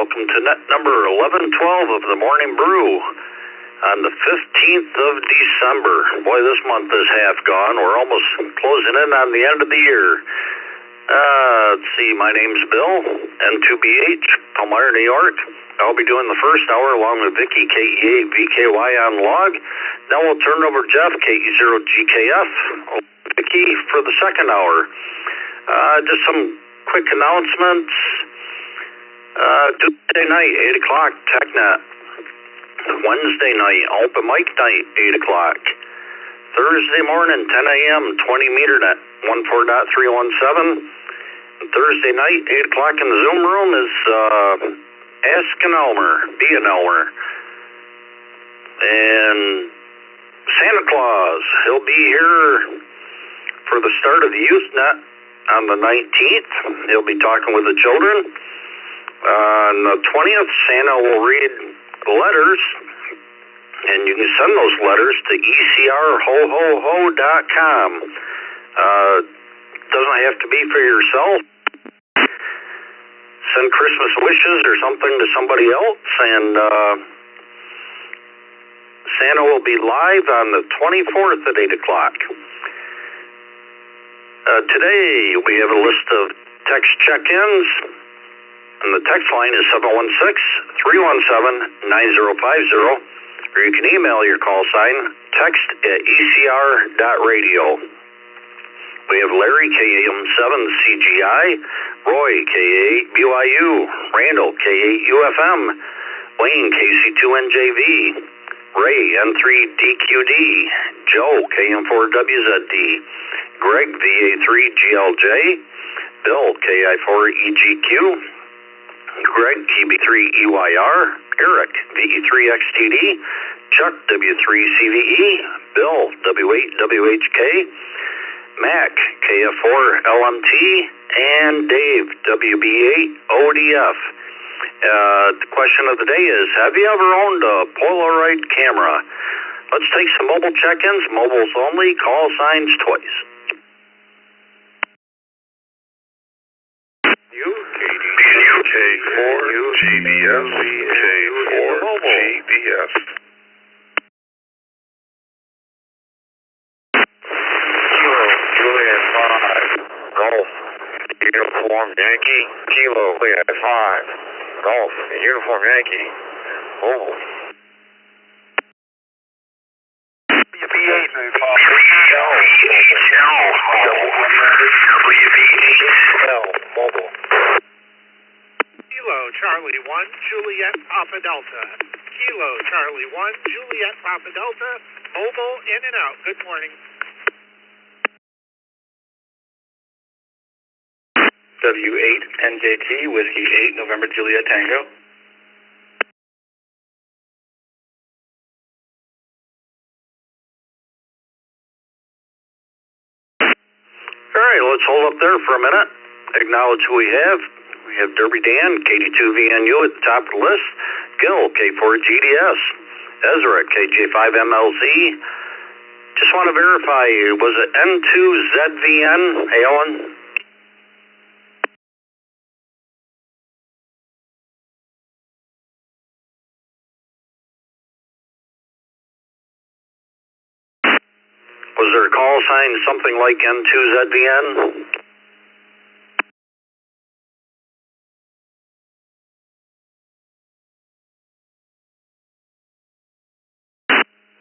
welcome to net number 1112 of the Morning Brew on the 15th of December. Boy, this month is half gone. We're almost closing in on the end of the year. Let's see, my name's Bill, N2BH, Palmyra, New York. I'll be doing the first hour along with Vicky, KE8VKY on log. Then we'll turn over Jeff, KE0GKF, Vicky for the second hour. Just some quick announcements. Tuesday night, 8 o'clock, TechNet. Wednesday night, open mic night, 8 o'clock. Thursday morning, 10 a.m., 20 meter net, 14.317. And Thursday night, 8 o'clock in the Zoom room is Ask an Elmer, Be an Elmer. And Santa Claus, he'll be here for the start of the Youth Net on the 19th. He'll be talking with the children. On the 20th, Santa will read letters, and you can send those letters to ecrhohoho.com. Doesn't have to be for yourself. Send Christmas wishes or something to somebody else, and Santa will be live on the 24th at 8 o'clock. Today, we have a list of text check-ins, and the text line is 716-317-9050, or you can email your call sign, text@ecr.radio. We have Larry, KAM7CGI, Roy, K8BYU, Randall, K8UFM, Wayne, KC2NJV, Ray, N3DQD, Joe, KM4WZD, Greg, VA3GLJ, Bill, KI4EGQ, Greg, KB3EYR, Eric, VE3XTD, Chuck, W3CVE, Bill, W8WHK, Mac, KF4LMT, and Dave, WB8ODF. The question of the day is, have you ever owned a Polaroid camera? Let's take some mobile check-ins, mobiles only, call signs twice. K4GBS, K4GBS. Kilo, Juliet 5, Golf, Uniform Yankee, Kilo, Juliet 5, Golf, Uniform Yankee, Mobile. WB8, Mobile. Kilo, Charlie 1, Juliet, Papa Delta. Kilo, Charlie 1, Juliet, Papa Delta. Mobile, in and out. Good morning. W8NJT, Whiskey 8, November Juliet Tango. Alright, let's hold up there for a minute. Acknowledge who we have. We have Derby Dan, KD2VNU at the top of the list. Gil, K4GDS. Ezra, KJ5MLZ. Just want to verify, was it N2ZVN, Alan? Was there a call sign something like N2ZVN?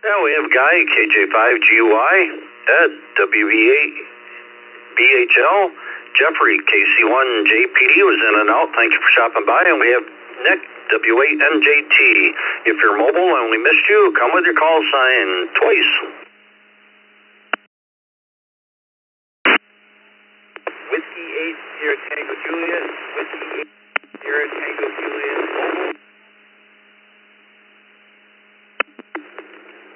Yeah, we have Guy, KJ5GY, Ed, WV8BHL, Jeffrey, KC1JPD was in and out. Thank you for stopping by. And we have Nick, W8NJT. If you're mobile and we missed you, come with your call sign twice. Whiskey 8, Sierra Tango Juliet. Whiskey 8, Sierra Tango Juliet. Mobile.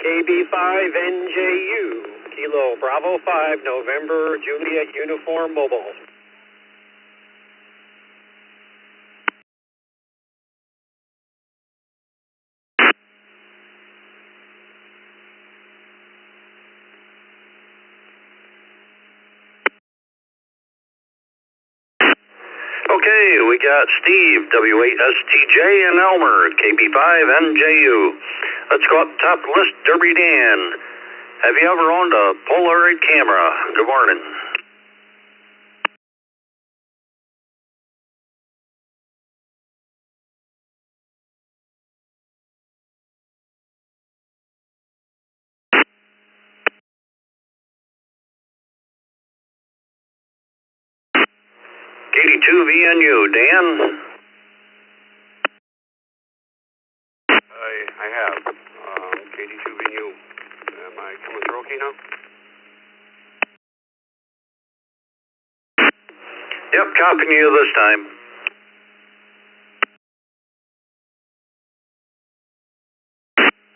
KB5NJU. Kilo, Bravo 5, November Juliet Uniform Mobile. Okay, we got Steve, W8STJ, and Elmer, KB5NJU. Let's go up top of the list, Derby Dan. Have you ever owned a Polaroid camera? Good morning. KD2VNU, Dan? I have. KD2VU. Am I coming through okay now? Yep, copying you this time.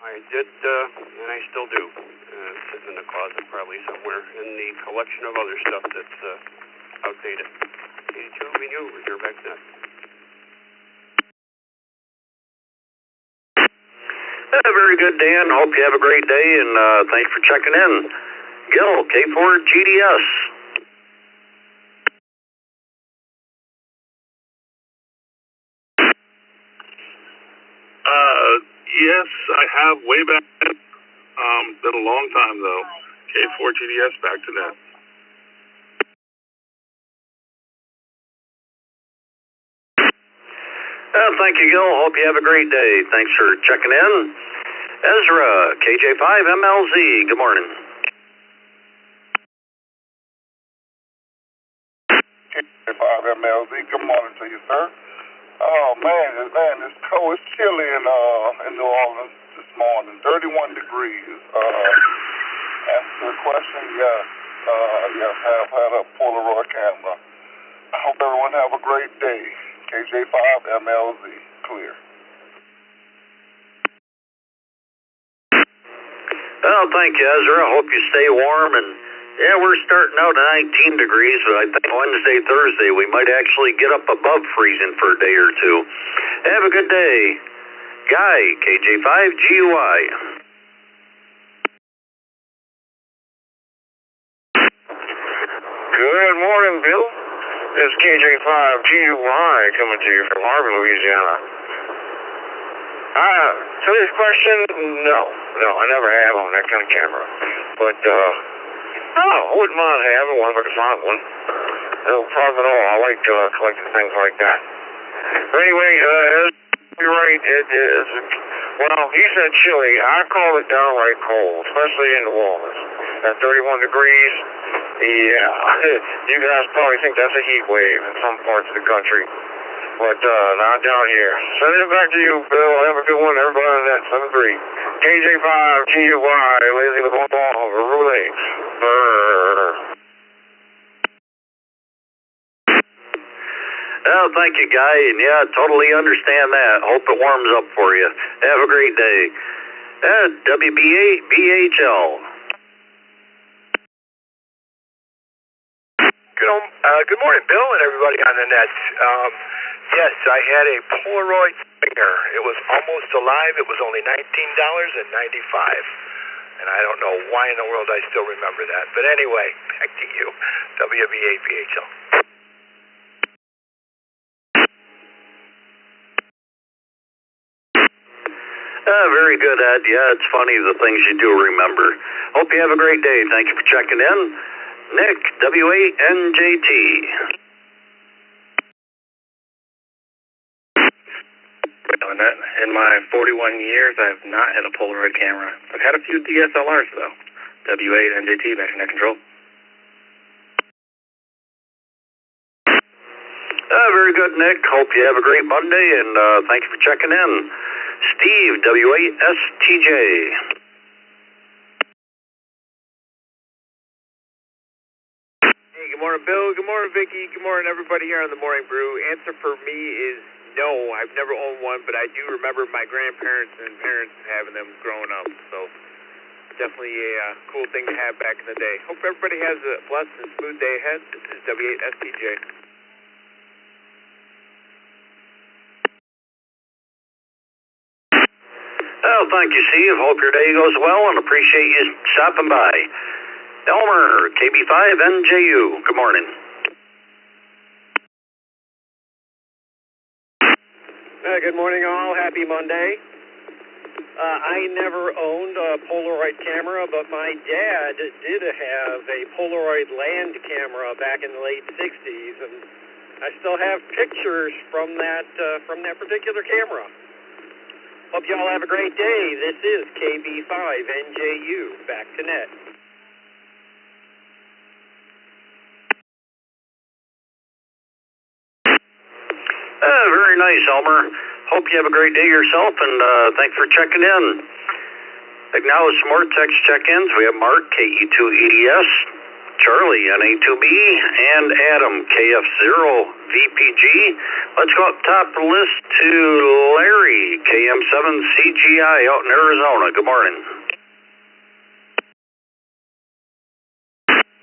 I did, and I still do. Sitting in the closet probably somewhere in the collection of other stuff that's outdated. KD2VU, reserve back to that. Very good, Dan. Hope you have a great day, and thanks for checking in. Gil, K4GDS. Yes, I have way back. Been a long time though. K4GDS, back to that. Thank you, Gil. Hope you have a great day. Thanks for checking in. Ezra, KJ5MLZ. Good morning. KJ5MLZ, good morning to you, sir. Oh man, it's cold. It's chilly in New Orleans this morning. 31 degrees. Answer the question, yes. Yes, have had a Polaroid camera. I hope everyone have a great day. KJ5MLZ, clear. Well, thank you, Ezra. Hope you stay warm. And yeah, we're starting out at 19 degrees, but I think Wednesday, Thursday, we might actually get up above freezing for a day or two. Have a good day. Guy, KJ5GUI. Good morning, Bill. This is KJ5GUI coming to you from Harvey, Louisiana. Today's question, no, I never have on that kind of camera. But, I wouldn't mind having one if I could find one. No problem at all. I like collecting things like that. But anyway, you're right, it is, well, he said chilly. I call it downright cold, especially in New Orleans. At 31 degrees, yeah, you guys probably think that's a heat wave in some parts of the country. But not down here. Send it back to you, Bill. Have a good one. Everybody on that 7-3. KJ5GUI, lazy with one ball, roulette. Well, thank you, Guy. And yeah, totally understand that. Hope it warms up for you. Have a great day. WB8BHL. Good morning, Bill, and everybody on the net. Yes, I had a Polaroid Stinger. It was almost alive. It was only $19.95. And I don't know why in the world I still remember that. But anyway, back to you, WB8BHL. Very good, Ed. Yeah, it's funny the things you do remember. Hope you have a great day. Thank you for checking in. Nick, W8NJT. In my 41 years, I've not had a Polaroid camera. I've had a few DSLRs, though. W8NJT, back in that control. Very good, Nick. Hope you have a great Monday, and thank you for checking in. Steve, W8STJ. Hey, good morning, Bill. Good morning, Vicky. Good morning, everybody here on the Morning Brew. Answer for me is no. I've never owned one, but I do remember my grandparents and parents having them growing up. So definitely a cool thing to have back in the day. Hope everybody has a blessed and smooth day ahead. This is W8STJ. Well, thank you, Steve. Hope your day goes well and appreciate you stopping by. Elmer, KB5NJU. Good morning. Good morning all. Happy Monday. I never owned a Polaroid camera, but my dad did have a Polaroid land camera back in the late 60s, and I still have pictures from that particular camera. Hope you all have a great day. This is KB5NJU. Back to net. Very nice, Elmer. Hope you have a great day yourself, and thanks for checking in. Acknowledge some more text check-ins. We have Mark, KE2EDS, Charlie, NA2B, and Adam, KF0VPG. Let's go up top of the list to Larry, KM7CGI out in Arizona. Good morning.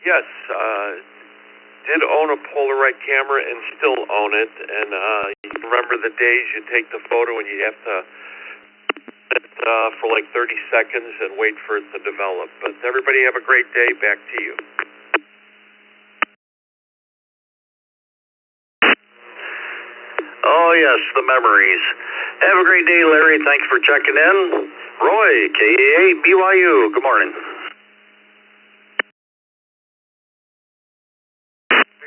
Yes, did own a Polaroid camera and still own it, and you remember the days you take the photo and you have to sit for like 30 seconds and wait for it to develop. But everybody have a great day. Back to you. Oh yes, the memories. Have a great day, Larry. Thanks for checking in. Roy, KA8 BYU. Good morning.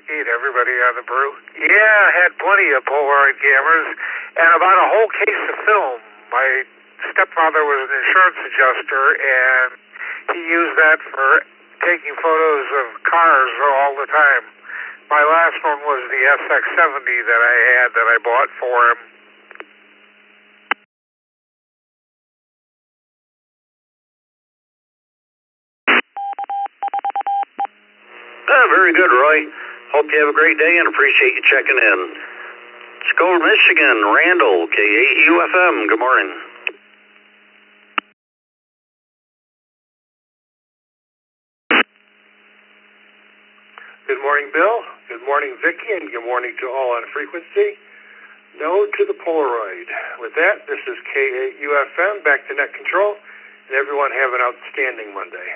Everybody on the Brew? Yeah, I had plenty of Polaroid cameras and about a whole case of film. My stepfather was an insurance adjuster, and he used that for taking photos of cars all the time. My last one was the SX70 that I had that I bought for him. Very good, Roy. Hope you have a great day and appreciate you checking in. Let's go to Michigan. Randall, KAUFM. Good morning. Good morning, Bill. Good morning, Vicki, and good morning to all on frequency. No to the Polaroid. With that, this is KAUFM, back to net control, and everyone have an outstanding Monday.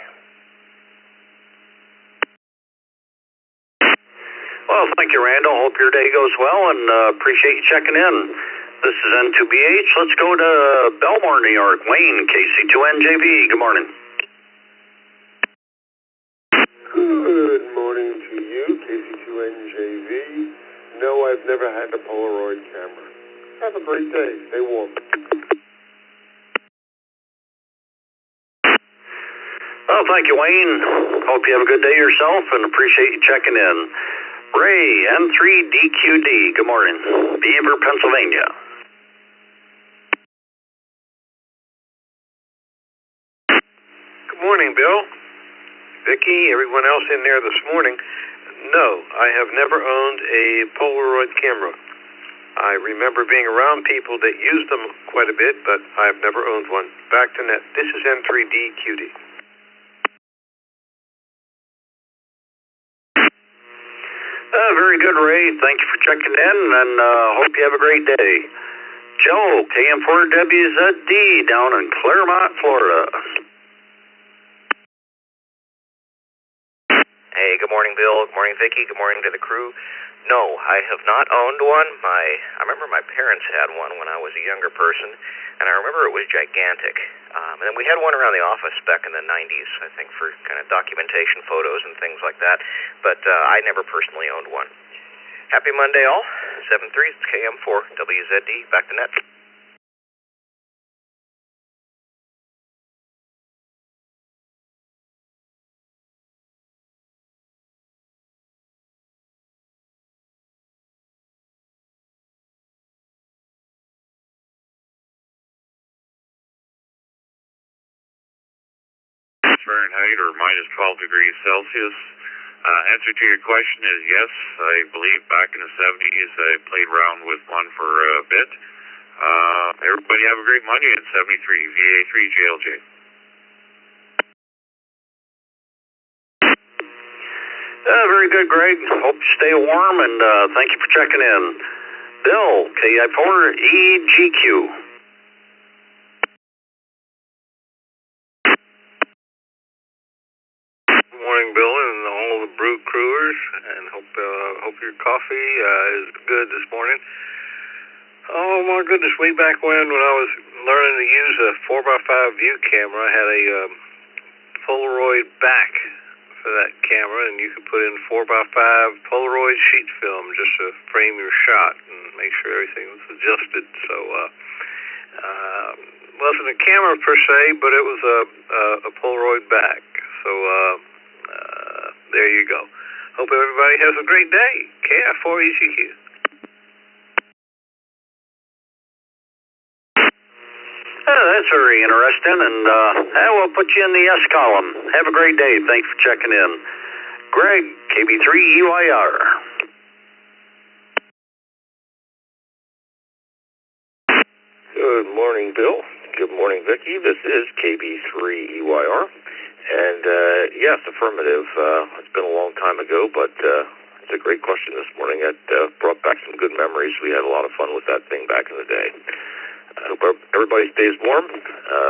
Well, thank you, Randall. Hope your day goes well, and appreciate you checking in. This is N2BH. Let's go to Belmore, New York. Wayne, KC2NJV. Good morning. Good morning to you, KC2NJV. No, I've never had a Polaroid camera. Have a great day. Stay warm. Well, thank you, Wayne. Hope you have a good day yourself, and appreciate you checking in. Ray, N3DQD. Good morning. Beaver, Pennsylvania. Good morning, Bill. Vicki, everyone else in there this morning. No, I have never owned a Polaroid camera. I remember being around people that used them quite a bit, but I've never owned one. Back to net. This is N3DQD. Very good, Ray. Thank you for checking in, and hope you have a great day. Joe, KM4WZD, down in Claremont, Florida. Hey, good morning, Bill. Good morning, Vicki. Good morning to the crew. No, I have not owned one. I remember my parents had one when I was a younger person, and I remember it was gigantic. And then we had one around the office back in the 90s, I think, for kind of documentation photos and things like that. But I never personally owned one. Happy Monday, all. 7-3, it's KM4, WZD, back to net. Fahrenheit or minus 12 degrees Celsius. Answer to your question is yes. I believe back in the 70s I played around with one for a bit. Everybody have a great Monday at 73 VA3 JLJ. Very good, Greg. Hope you stay warm, and thank you for checking in. Bill, KI4EGQ. Good morning, Bill, and all the Brew crewers, and hope your coffee is good this morning. Oh my goodness, way back when I was learning to use a 4x5 view camera, I had a Polaroid back for that camera, and you could put in 4x5 Polaroid sheet film just to frame your shot and make sure everything was adjusted. So, wasn't a camera per se, but it was a Polaroid back. So, there you go. Hope everybody has a great day. KF4ECQ. That's very interesting, and we'll put you in the S column. Have a great day. Thanks for checking in. Greg, KB3EYR. Good morning, Bill. Good morning, Vicki. This is KB3EYR. And yes, affirmative. It's been a long time ago, but it's a great question this morning. It brought back some good memories. We had a lot of fun with that thing back in the day. I hope everybody stays warm.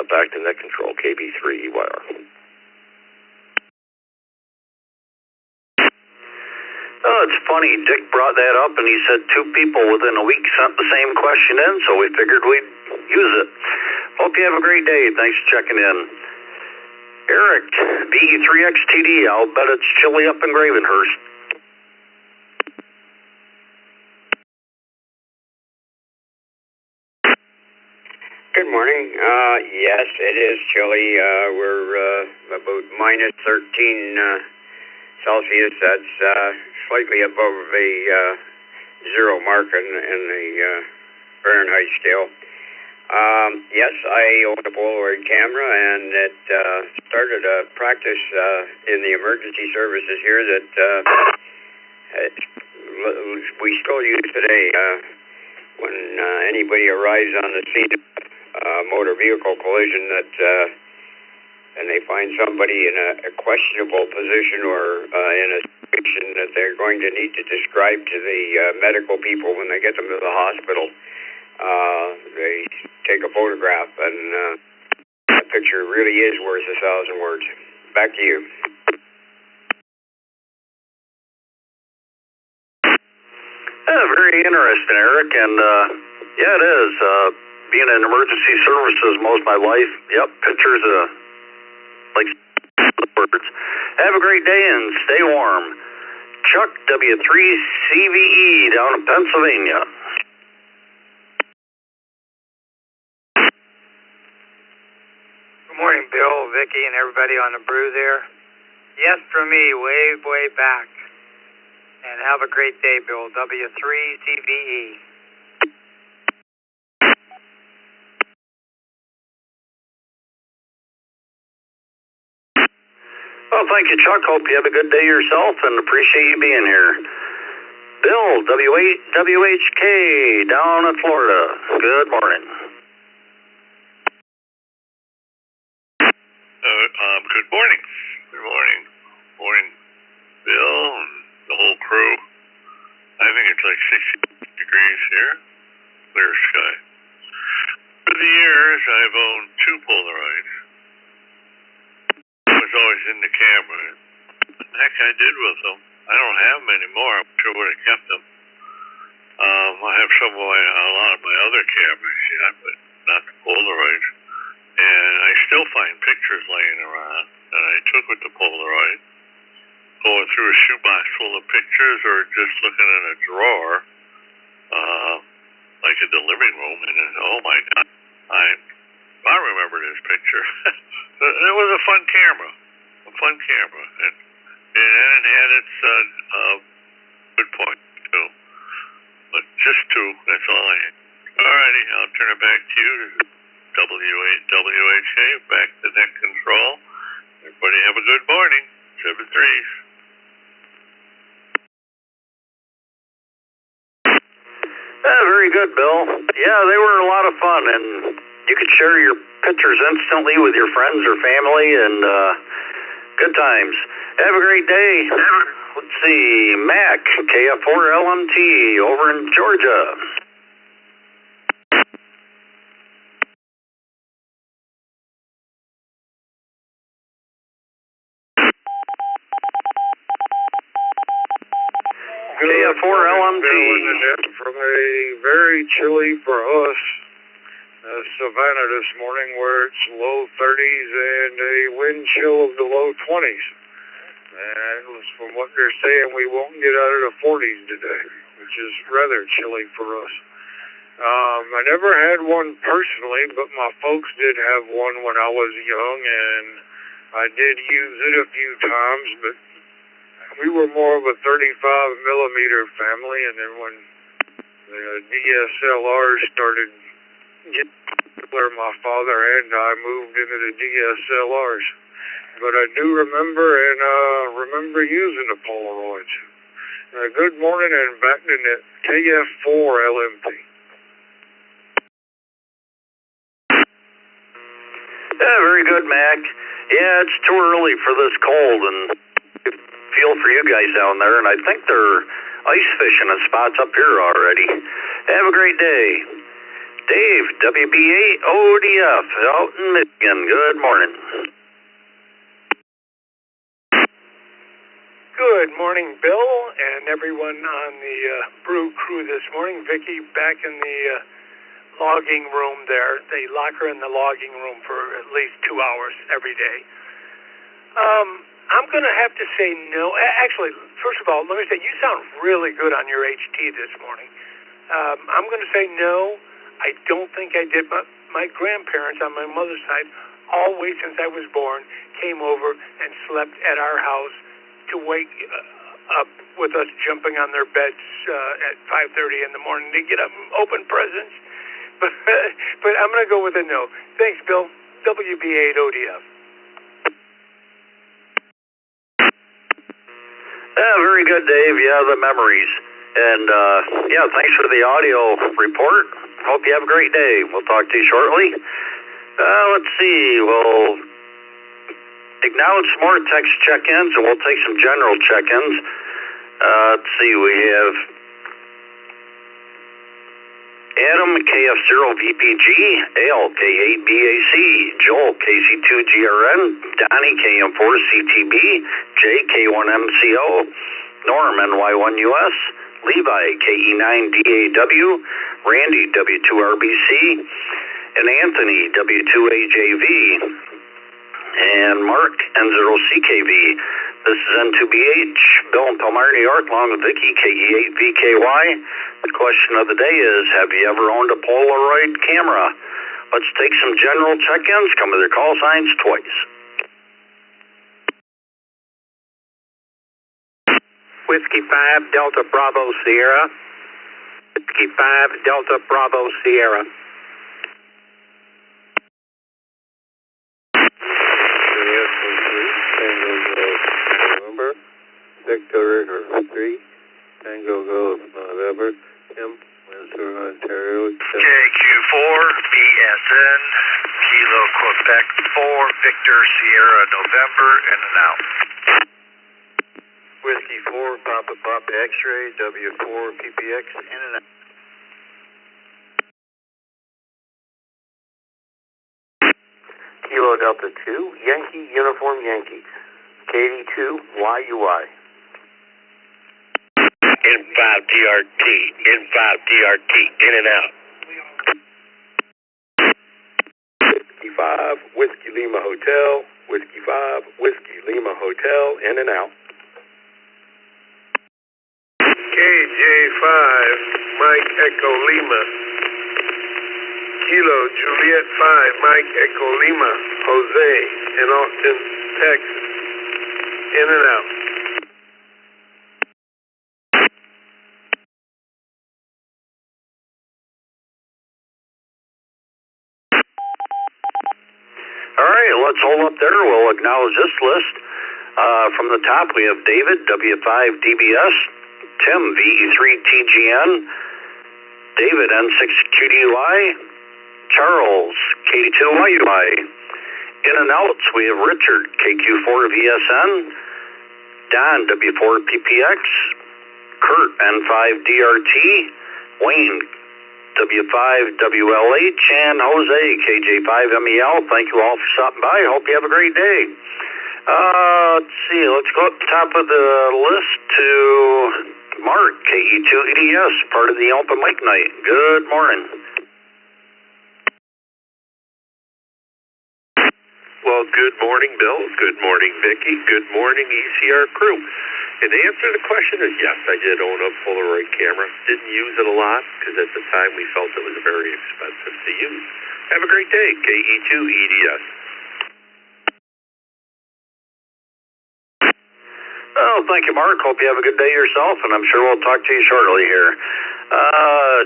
Back to net control, KB3EYR. Oh, it's funny. Dick brought that up, and he said 2 people within a week sent the same question in, so we figured we'd use it. Hope you have a great day. Thanks for checking in. Eric, BE3XTD. I'll bet it's chilly up in Gravenhurst. Good morning. Yes, it is chilly. We're about minus 13 Celsius. That's slightly above the 0 mark in the Fahrenheit scale. Yes, I own a Polaroid camera, and it started a practice in the emergency services here that we still use today. When anybody arrives on the scene of a motor vehicle collision and they find somebody in a questionable position or in a situation that they're going to need to describe to the medical people when they get them to the hospital, they take a photograph, and that picture really is worth 1,000 words. Back to you. Very interesting, Eric, and yeah, it is. Being in emergency services most of my life, yep, pictures like words. Have a great day and stay warm. Chuck, W3CVE, down in Pennsylvania. Good morning, Bill, Vicki, and everybody on the Brew there. Yes, for me, way back. And have a great day, Bill, W3CVE. Well, thank you, Chuck. Hope you have a good day yourself and appreciate you being here. Bill, WHK, down in Florida. Good morning. Good morning. Good morning. Morning, Bill and the whole crew. I think it's like 60 degrees here. Clear sky. For the years, I've owned 2 Polaroids. I was always in the camera. What the heck I did with them? I don't have them anymore. I'm sure would have kept them. I have a lot of my other cameras, yeah, but not the Polaroids. And I still find pictures laying around that I took with the Polaroid, going through a shoebox full of pictures or just looking in a drawer, like in the living room, and then, oh my God, I remember this picture. It was a fun camera, and it had its good point too. But just 2, that's all I had. Alrighty, I'll turn it back to you. WHA, back to net control. Everybody have a good morning. 7-3s. Very good, Bill. Yeah, they were a lot of fun, and you could share your pictures instantly with your friends or family, and good times. Have a great day. Let's see, Mac, KF4LMT, over in Georgia. KF4 LMT. From a very chilly for us Savannah this morning, where it's low 30s and a wind chill of the low 20s. And from what they're saying, we won't get out of the 40s today, which is rather chilly for us. I never had one personally, but my folks did have one when I was young, and I did use it a few times, but we were more of a 35 millimeter family, and then when the DSLRs started getting where my father and I moved into the DSLRs. But I do remember using the Polaroids. Good morning, and back to the KF4 LMP. Yeah, very good, Mac. Yeah, it's too early for this cold, and feel for you guys down there, and I think they're ice fishing in spots up here already. Have a great day. Dave, WB8 ODF, out in Michigan. Good morning. Good morning, Bill, and everyone on the Brew crew this morning. Vicky back in the logging room there. They lock her in the logging room for at least 2 hours every day. I'm going to have to say no. Actually, first of all, let me say, you sound really good on your HT this morning. I'm going to say no. I don't think I did, but my grandparents on my mother's side, always since I was born, came over and slept at our house to wake up with us jumping on their beds at 5:30 in the morning to get up and open presents. But I'm going to go with a no. Thanks, Bill. WB8 ODF. Yeah, very good, Dave. Yeah, the memories. And, yeah, thanks for the audio report. Hope you have a great day. We'll talk to you shortly. Let's see. We'll acknowledge some more text check-ins, and we'll take some general check-ins. Let's see. We have Adam, KF0VPG, Ale, K8BAC, Joel, KC2GRN, Donnie, KM4CTB, Jay, K1MCO, Norm, NY1US, Levi, KE9DAW, Randy, W2RBC, and Anthony, W2AJV, and Mark, N0CKV. This is N2BH, Bill in Palmyra, New York, along with Vicky, KE8VKY. The question of the day is, have you ever owned a Polaroid camera? Let's take some general check-ins, come with their call signs twice. Whiskey 5, Delta Bravo Sierra. Whiskey 5, Delta Bravo Sierra. November, Victor 3, Tango Go November, Tim, Windsor, Ontario. KQ4, BSN, Kilo Quebec 4, Victor Sierra November, in and out. Whiskey 4, Papa Papa X-ray, W4 PPX, in and out. Kilo Delta 2, Yankee Uniform Yankee, KD2 YUI. N5DRT, N5DRT, in and out. Whiskey 5, Whiskey Lima Hotel, Whiskey 5, Whiskey Lima Hotel, in and out. KJ5, Mike Echo Lima. Kilo Juliet 5, Mike Echo Lima, Jose in Austin, Texas. In and out. All right, let's hold up there. We'll acknowledge this list. From the top, we have David, W5DBS, Tim, VE3TGN, David, N6QDY, Charles, KD2YUI. In and outs, we have Richard, KQ4VSN, Don, W4PPX, Kurt, N5DRT, Wayne, W5WLH, and Jose, KJ5MEL. Thank you all for stopping by. Hope you have a great day. Let's see, let's go up the top of the list to Mark, KE2EDS, part of the open mic night. Good morning. Well, good morning, Bill. Good morning, Vicki. Good morning, ECR crew. And the answer to the question is yes, I did own a Polaroid camera. Didn't use it a lot because at the time we felt it was very expensive to use. Have a great day, KE2EDS. Oh, thank you, Mark. Hope you have a good day yourself, and I'm sure we'll talk to you shortly here.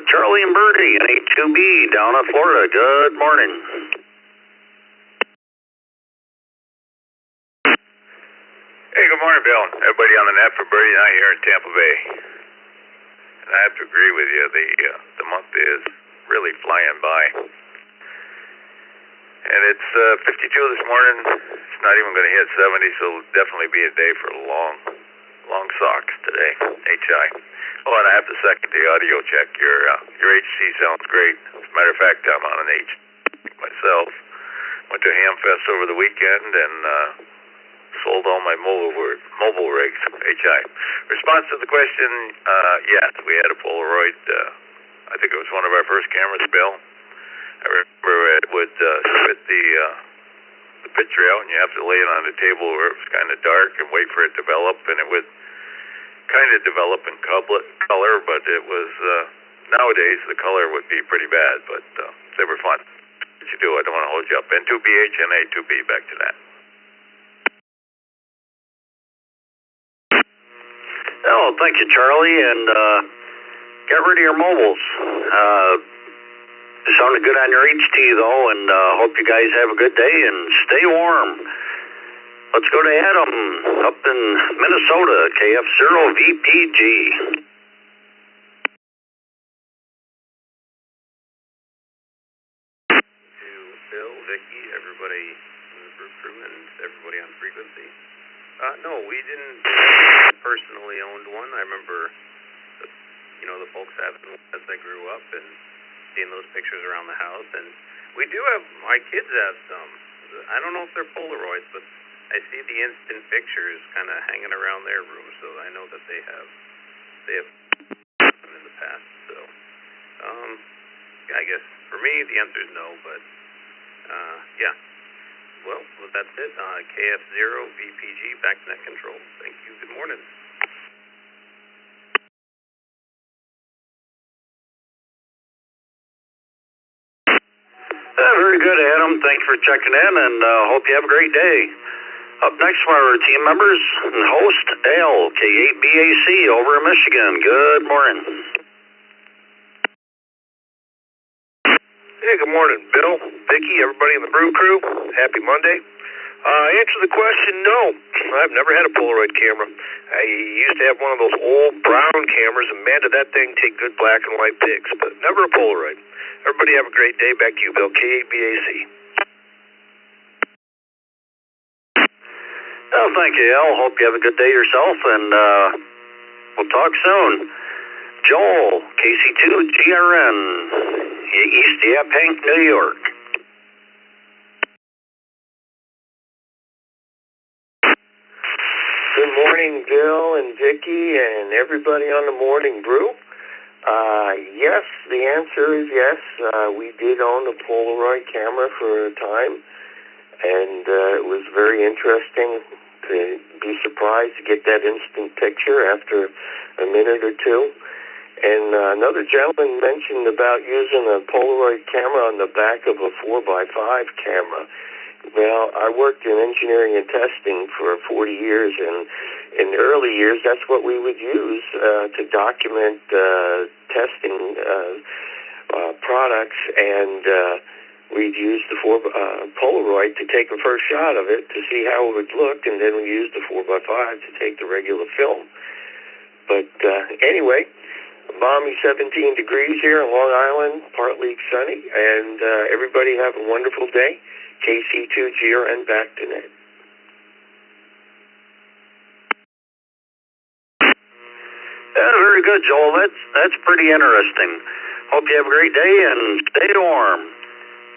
Charlie and Birdie, NA2B, down in Florida. Good morning. Hey, good morning, Bill. Everybody on the net for Birdie and I here in Tampa Bay. And I have to agree with you. The month is really flying by. And it's 52 this morning. It's not even going to hit 70, so it'll definitely be a day for long socks today. HI. Oh, and I have to second the audio check. Your HC sounds great. As a matter of fact, I'm on an H myself. Went to Hamfest over the weekend and sold all my mobile rigs. HI. Response to the question, yes, we had a Polaroid. I think it was one of our first cameras, Bill. I remember it would spit the picture out, and you have to lay it on the table where it was kind of dark and wait for it to develop, and it would kind of develop in color, but it was, nowadays the color would be pretty bad, but they were fun. What you do, I don't want to hold you up. N2BH and A2B, back to that. Oh, thank you, Charlie, and get rid of your mobiles. It sounded good on your HT, though, and hope you guys have a good day and stay warm. Let's go to Adam up in Minnesota, KF0VPG. Bill, Vicki, everybody in the Brew crew, and everybody on frequency. No, we didn't personally own one. I remember, the folks having one as I grew up and seeing those pictures around the house. And we do have, my kids have some. I don't know if they're Polaroids, but I see the instant pictures kind of hanging around their room, so I know that they have them in the past. So, I guess for me the answer is no, but yeah. Well, that's it. KF0VPG, back to net control. Thank you. Good morning. Very good, Adam. Thanks for checking in, and hope you have a great day. Up next from our team members and host, Al, K8BAC, over in Michigan. Good morning. Hey, good morning, Bill, Vicki, everybody in the Brew crew. Happy Monday. Answer the question, no. I've never had a Polaroid camera. I used to have one of those old brown cameras, and man, did that thing take good black and white pics, but never a Polaroid. Everybody have a great day. Back to you, Bill, K8BAC. Well, thank you, Al. Hope you have a good day yourself, and we'll talk soon. Joel, KC2GRN, East Yaphank, New York. Good morning, Bill and Vicki and everybody on the Morning Brew. Yes, the answer is yes. We did own a Polaroid camera for a time, and it was very interesting to be surprised to get that instant picture after a minute or two. And another gentleman mentioned about using a Polaroid camera on the back of a 4x5 camera. Well, I worked in engineering and testing for 40 years, and in the early years, that's what we would use to document testing products, and we'd use the Polaroid to take a first shot of it to see how it would look, and then we used the 4x5 to take the regular film. But anyway, balmy 17 degrees here in Long Island, partly sunny, and everybody have a wonderful day. KC2GRN, back to net. Very good, Joel. That's pretty interesting. Hope you have a great day and stay warm.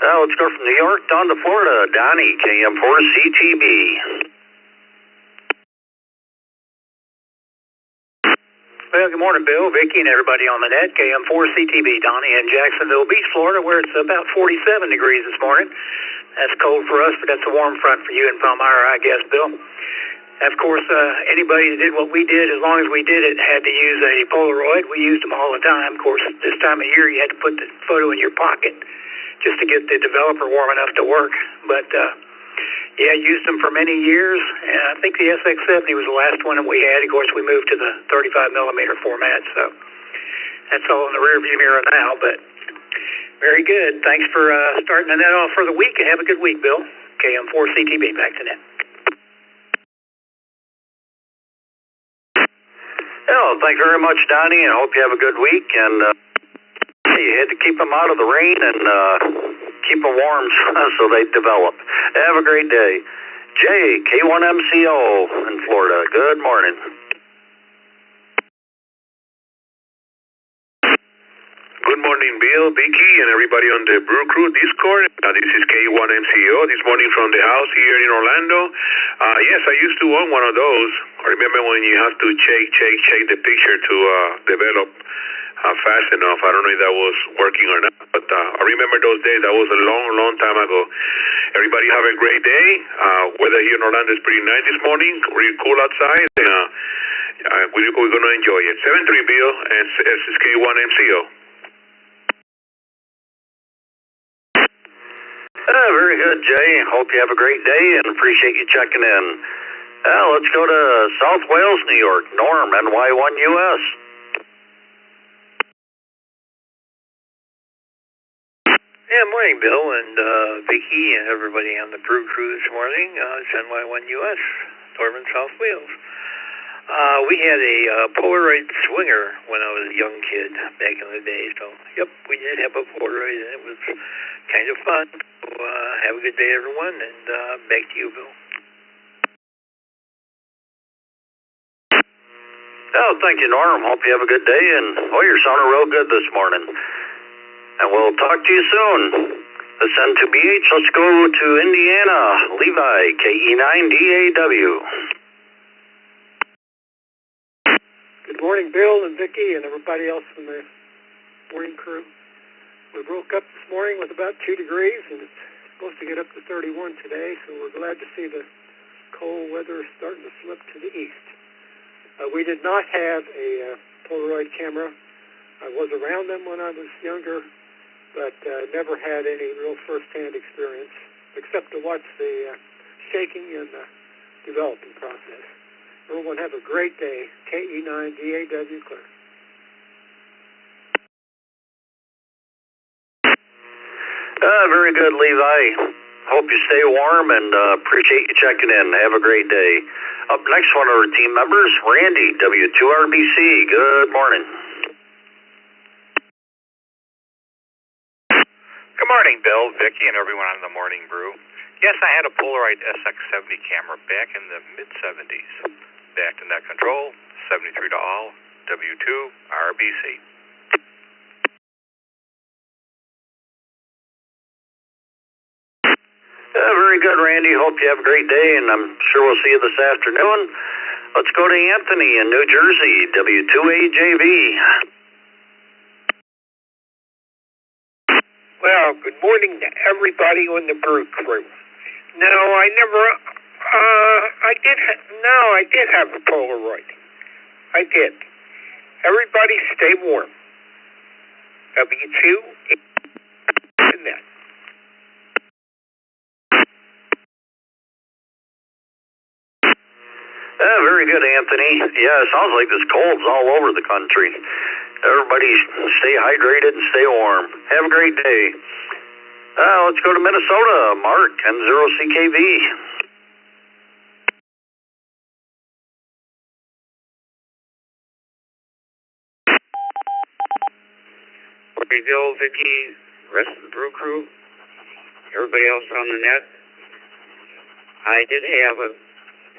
Now let's go from New York down to Florida. Donnie, KM4CTB. Well, good morning, Bill, Vicki, and everybody on the net. KM4CTB, Donnie in Jacksonville Beach, Florida, where it's about 47 degrees this morning. That's cold for us, but that's a warm front for you in Palmyra, I guess, Bill. Of course, anybody that did what we did, as long as we did it, had to use a Polaroid. We used them all the time. Of course, this time of year, you had to put the photo in your pocket just to get the developer warm enough to work. But, yeah, used them for many years. And I think the SX70 was the last one that we had. Of course, we moved to the 35 millimeter format, so that's all in the rearview mirror now. But very good. Thanks for starting that off for the week, and have a good week, Bill. KM4CTB, back to net. Oh, thank you very much, Donnie, and I hope you have a good week. And you had to keep them out of the rain and keep them warm so they develop. Have a great day. Jay, K1MCO in Florida. Good morning. Good morning, Bill, Vicky, and everybody on the Brew Crew Discord. This is K1MCO this morning from the house here in Orlando. Yes, I used to own one of those. I remember when you have to check the picture to develop fast enough. I don't know if that was working or not, but I remember those days. That was a long time ago. Everybody have a great day. Weather here in Orlando is pretty nice this morning. Really cool outside, and we're going to enjoy it. 7-3, Bill, and this is K1MCO. Very good, Jay. Hope you have a great day and appreciate you checking in. Let's go to South Wales, New York. Norm, NY1US. Yeah, morning, Bill and Vicki and everybody on the Brew Crew this morning. It's NY1US, Norm in South Wales. We had a Polaroid swinger when I was a young kid back in the day, so yep, we did have a Polaroid, and it was kind of fun. So, have a good day, everyone, and back to you, Bill. Oh, thank you, Norm. Hope you have a good day, and you're sounding real good this morning. And we'll talk to you soon. This N2BH, let's go to Indiana. Levi, KE9DAW. Good morning, Bill and Vicki and everybody else from the morning crew. We woke up this morning with about 2 degrees, and it's supposed to get up to 31 today, so we're glad to see the cold weather starting to slip to the east. We did not have a Polaroid camera. I was around them when I was younger, but never had any real first-hand experience, except to watch the shaking and the developing process. Everyone have a great day. KE9DAW clear. Very good, Levi. Hope you stay warm and appreciate you checking in. Have a great day. Up next, one of our team members, Randy, W2RBC. Good morning. Good morning, Bill, Vicki, and everyone on the Morning Brew. Yes, I had a Polaroid SX70 camera back in the mid-70s. Back to net control, 73 to all, W2RBC. Very good, Randy. Hope you have a great day, and I'm sure we'll see you this afternoon. Let's go to Anthony in New Jersey, W2AJV. Well, good morning to everybody on the Brew Crew. No, I did have a Polaroid. I did. Everybody stay warm. W2 and net. Very good, Anthony. Yeah, it sounds like this cold's all over the country. Everybody stay hydrated and stay warm. Have a great day. Let's go to Minnesota. Mark, N0CKV. Okay, Bill, Vicki, rest of the Brew Crew, everybody else on the net. I did have a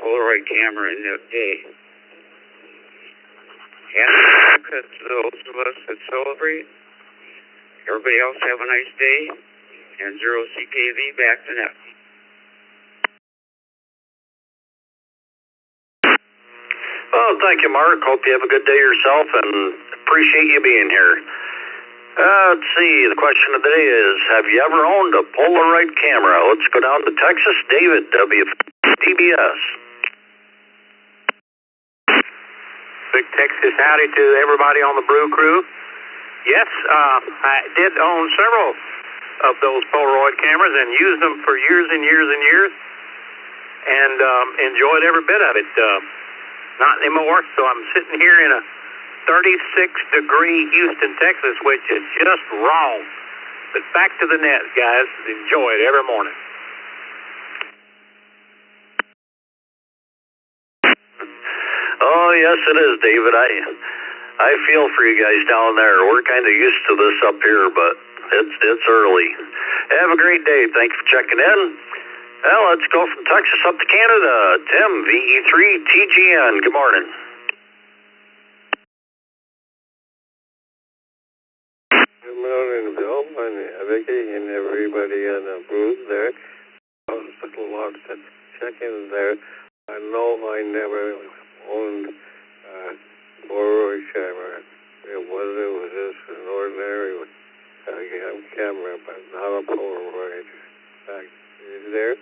Polaroid camera in that day. And to those of us that celebrate, everybody else have a nice day, and 0CKV back to net. Well, thank you, Mark. Hope you have a good day yourself, and appreciate you being here. Let's see. The question of the day is, have you ever owned a Polaroid camera? Let's go down to Texas. David, WTBS. Big Texas howdy to everybody on the Brew crew. Yes, I did own several of those Polaroid cameras and used them for years and years and years, and enjoyed every bit of it. Not anymore, so I'm sitting here in a 36-degree Houston, Texas, which is just wrong. But back to the net, guys. Enjoy it every morning. Oh, yes, it is, David. I feel for you guys down there. We're kind of used to this up here, but it's early. Have a great day. Thank you for checking in. Well, let's go from Texas up to Canada. Tim, VE3 TGN. Good morning. Good morning, Bill, and Vicky, and everybody on the Brew there. Just a lot to check in there. I know I never owned a Polaroid camera. It was just an ordinary camera, but not a Polaroid. Is there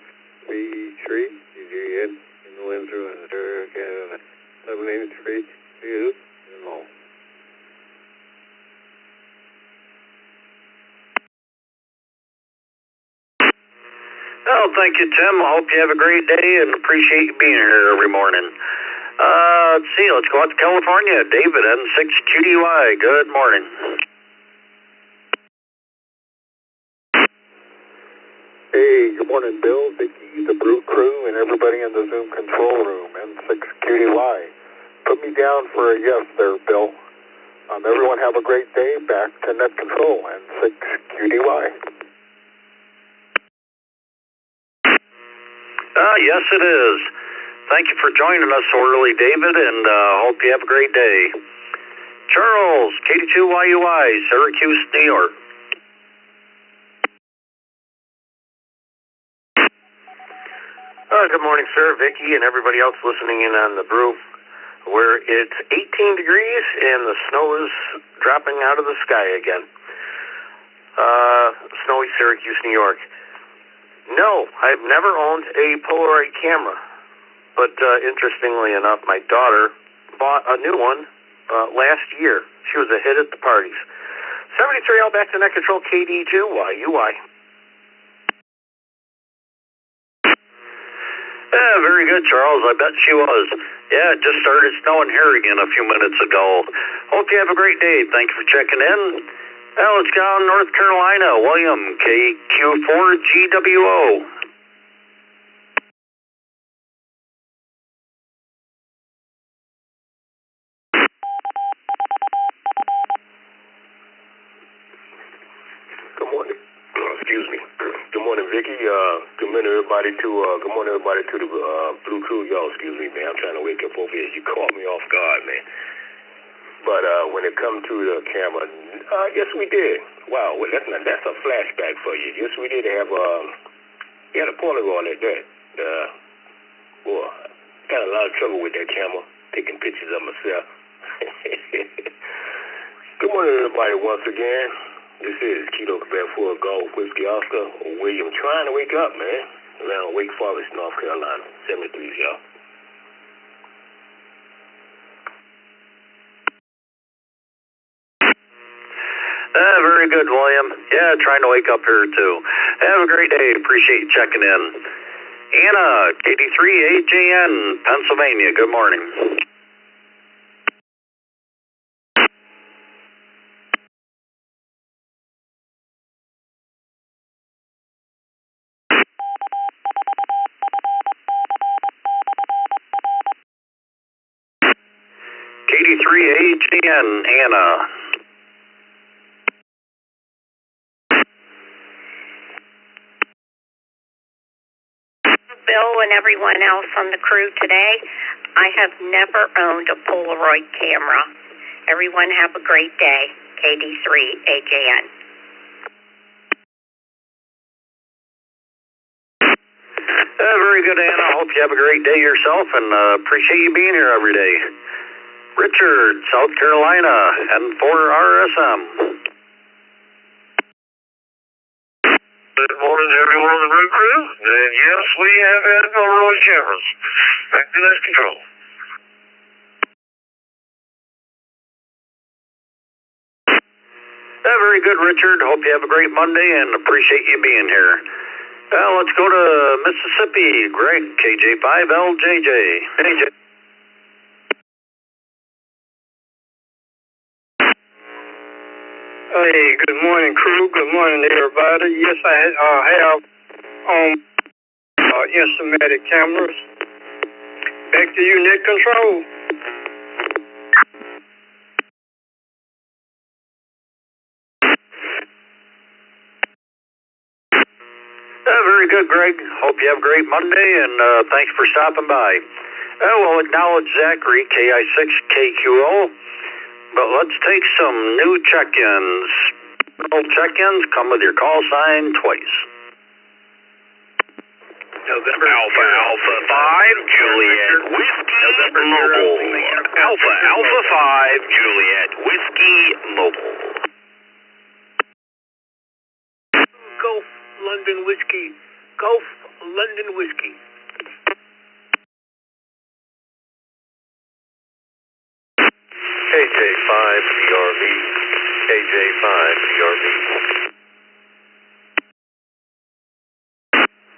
VE3 TGN in Windsor, Ontario, Canada? 783 you know. Oh, thank you, Tim. I hope you have a great day and appreciate you being here every morning. Let's see. Let's go out to California. David, N6QDY. Good morning. Hey, good morning, Bill, Vicky, the Brew crew, and everybody in the Zoom control room, N6QDY. Put me down for a yes there, Bill. Everyone have a great day. Back to net control, N6QDY. Yes, it is. Thank you for joining us so early, David, and hope you have a great day. Charles, KD2YUI, Syracuse, New York. Good morning, sir, Vicky, and everybody else listening in on the Brew, where it's 18 degrees and the snow is dropping out of the sky again. Snowy Syracuse, New York. No, I've never owned a Polaroid camera, but interestingly enough, my daughter bought a new one last year. She was a hit at the parties. 73 all back to net control, KD2YUI. Yeah, very good, Charles. I bet she was. Yeah, it just started snowing here again a few minutes ago. Hope you have a great day. Thank you for checking in. Now let's go on North Carolina. William, KQ4GWO. Good morning. Excuse me. Good morning, Vicky. Good morning, everybody. To the Blue Crew. Y'all, excuse me, man. I'm trying to wake up over here. You caught me off guard, man. But when it comes to the camera, yes, we did. Wow, well, that's a flashback for you. Yes, we did have we had a Polaroid at that. Boy, got a lot of trouble with that camera, taking pictures of myself. Good morning, everybody, once again. This is Kilo Quebec 4 Golf Whiskey Oscar William trying to wake up, man. Around Wake Forest, North Carolina. 73s, y'all. Very good, William. Yeah, trying to wake up here, too. Have a great day. Appreciate you checking in. Anna, KD3AJN, Pennsylvania. Good morning. KD3AJN, Anna. Bill and everyone else on the crew today, I have never owned a Polaroid camera. Everyone have a great day. KD3AJN. Very Very good, Anna. Hope you have a great day yourself, and appreciate you being here every day. Richard, South Carolina, N4RSM. Good morning to everyone on the Brew Crew. And yes, we have had Polaroid cameras. Back to net control. Very good, Richard. Hope you have a great Monday and appreciate you being here. Let's go to Mississippi. Greg, KJ5LJJ. AJ. Hey, good morning, crew. Good morning, everybody. Yes, I have instrumented cameras. Back to you, net control. Very good, Greg. Hope you have a great Monday, and thanks for stopping by. We'll acknowledge Zachary, KI6KQO, but let's take some new check-ins. Check-ins come with your call sign twice. November Alpha Alpha 5 Juliet Whiskey Mobile. Alpha Alpha 5 Juliet Whiskey Mobile. Golf London Whiskey. Golf London Whiskey. KJ5 DRV. KJ5 DRV.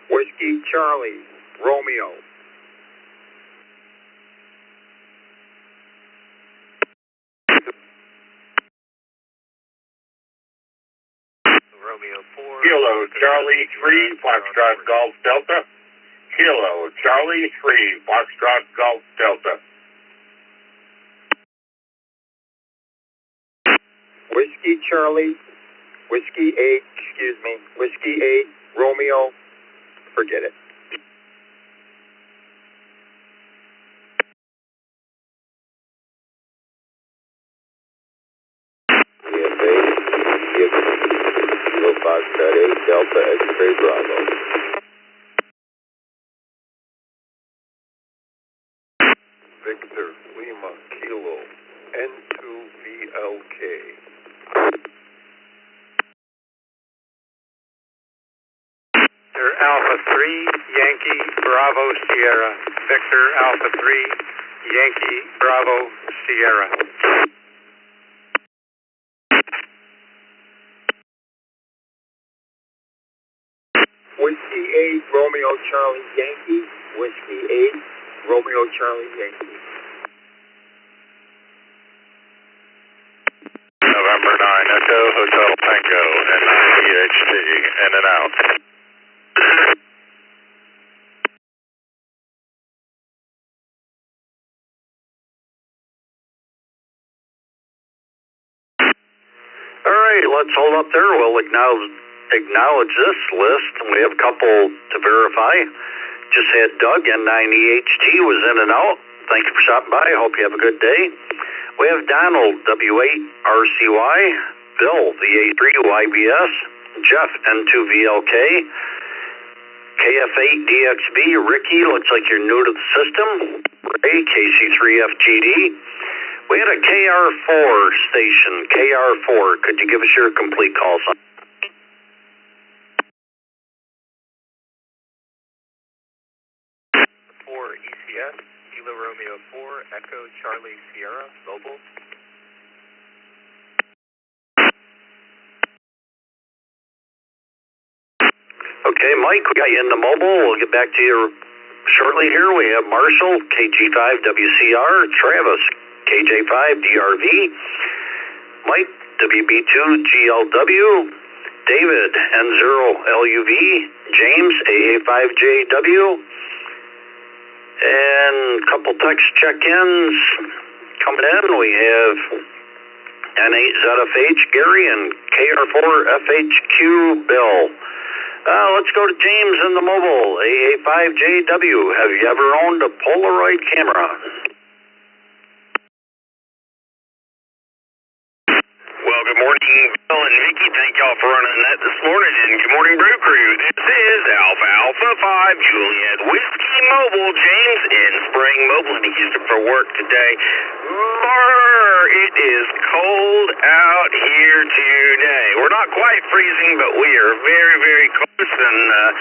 Whiskey Charlie, Romeo. Romeo 4. Kilo Charlie 3 Foxtrot Golf Delta. Kilo Charlie 3 Foxtrot Golf Delta. Whiskey Charlie, Whiskey 8, Romeo, forget it. Kilo Foxtrot 8 Delta X-Ray Bravo. Victor Lima Kilo N2VLK. Victor Alpha 3 Yankee Bravo Sierra. Victor Alpha 3 Yankee Bravo Sierra. Whiskey 8, Romeo Charlie Yankee, Whiskey 8, Romeo Charlie Yankee. November 9 Echo Hotel Tango and 9 EHT in and out. All right, let's hold up there. We'll acknowledge this list, and we have a couple to verify. Just had Doug, N9EHT, was in and out. Thank you for stopping by. Hope you have a good day. We have Donald, W8RCY, Bill, VA3YBS, Jeff, N2VLK, KF8DXB, Ricky, looks like you're new to the system, Ray, KC3FGD. We had a KR4 station, KR4. Could you give us your complete call sign? For ECS, Kilo Romeo 4, Echo Charlie Sierra, mobile. Okay, Mike, we got you in the mobile. We'll get back to you shortly here. We have Marshall, KG5WCR, Travis, KJ5DRV, Mike, WB2GLW, David, N0LUV, James, AA5JW, and a couple text check-ins coming in. We have N8ZFH, Gary, and KR4FHQ, Bill. Let's go to James in the mobile, AA5JW. Have you ever owned a Polaroid camera? Well, good morning, Bill and Vicky. Thank y'all for running that this morning. And good morning, Brew Crew. This is Alpha Alpha 5 Juliet Whiskey Mobile. James in Spring Mobile in Houston for work today. It is cold out here today. We're not quite freezing, but we are very, very close. And,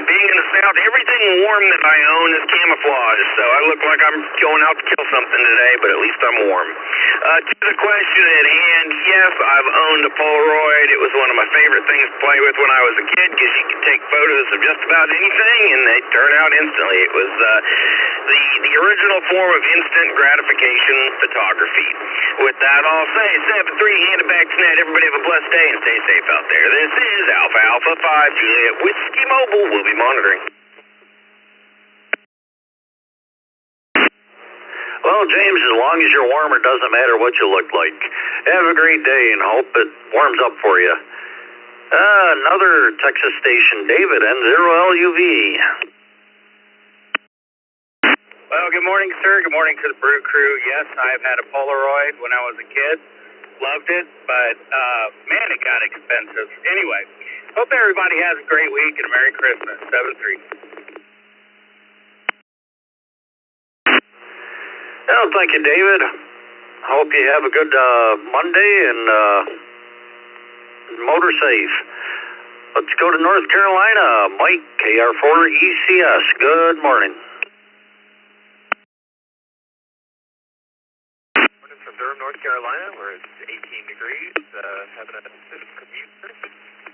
being in the South, everything warm that I own is camouflage. So I look like I'm going out to kill something today, but at least I'm warm. To the question at hand, yes, I've owned a Polaroid. It was one of my favorite things to play with when I was a kid because you could take photos of just about anything and they turn out instantly. It was the original form of instant gratification photography. With that, I'll say 7-3, hand it back to Ned. Everybody have a blessed day and stay safe out there. This is Alpha 5 Juliet Whiskey Mobile. We'll be monitoring. Well, James, as long as you're warm, it doesn't matter what you look like. Have a great day and hope it warms up for you. Another Texas station, David, N0LUV. Well, good morning, sir. Good morning to the Brew crew. Yes, I've had a Polaroid when I was a kid. Loved it, but, man, it got expensive. Anyway, hope everybody has a great week and a Merry Christmas. 7-3. Well, thank you, David. Hope you have a good Monday and motor safe. Let's go to North Carolina. Mike, KR4ECS. Good morning. Morning from Durham, North Carolina, where it's 18 degrees, having a commute.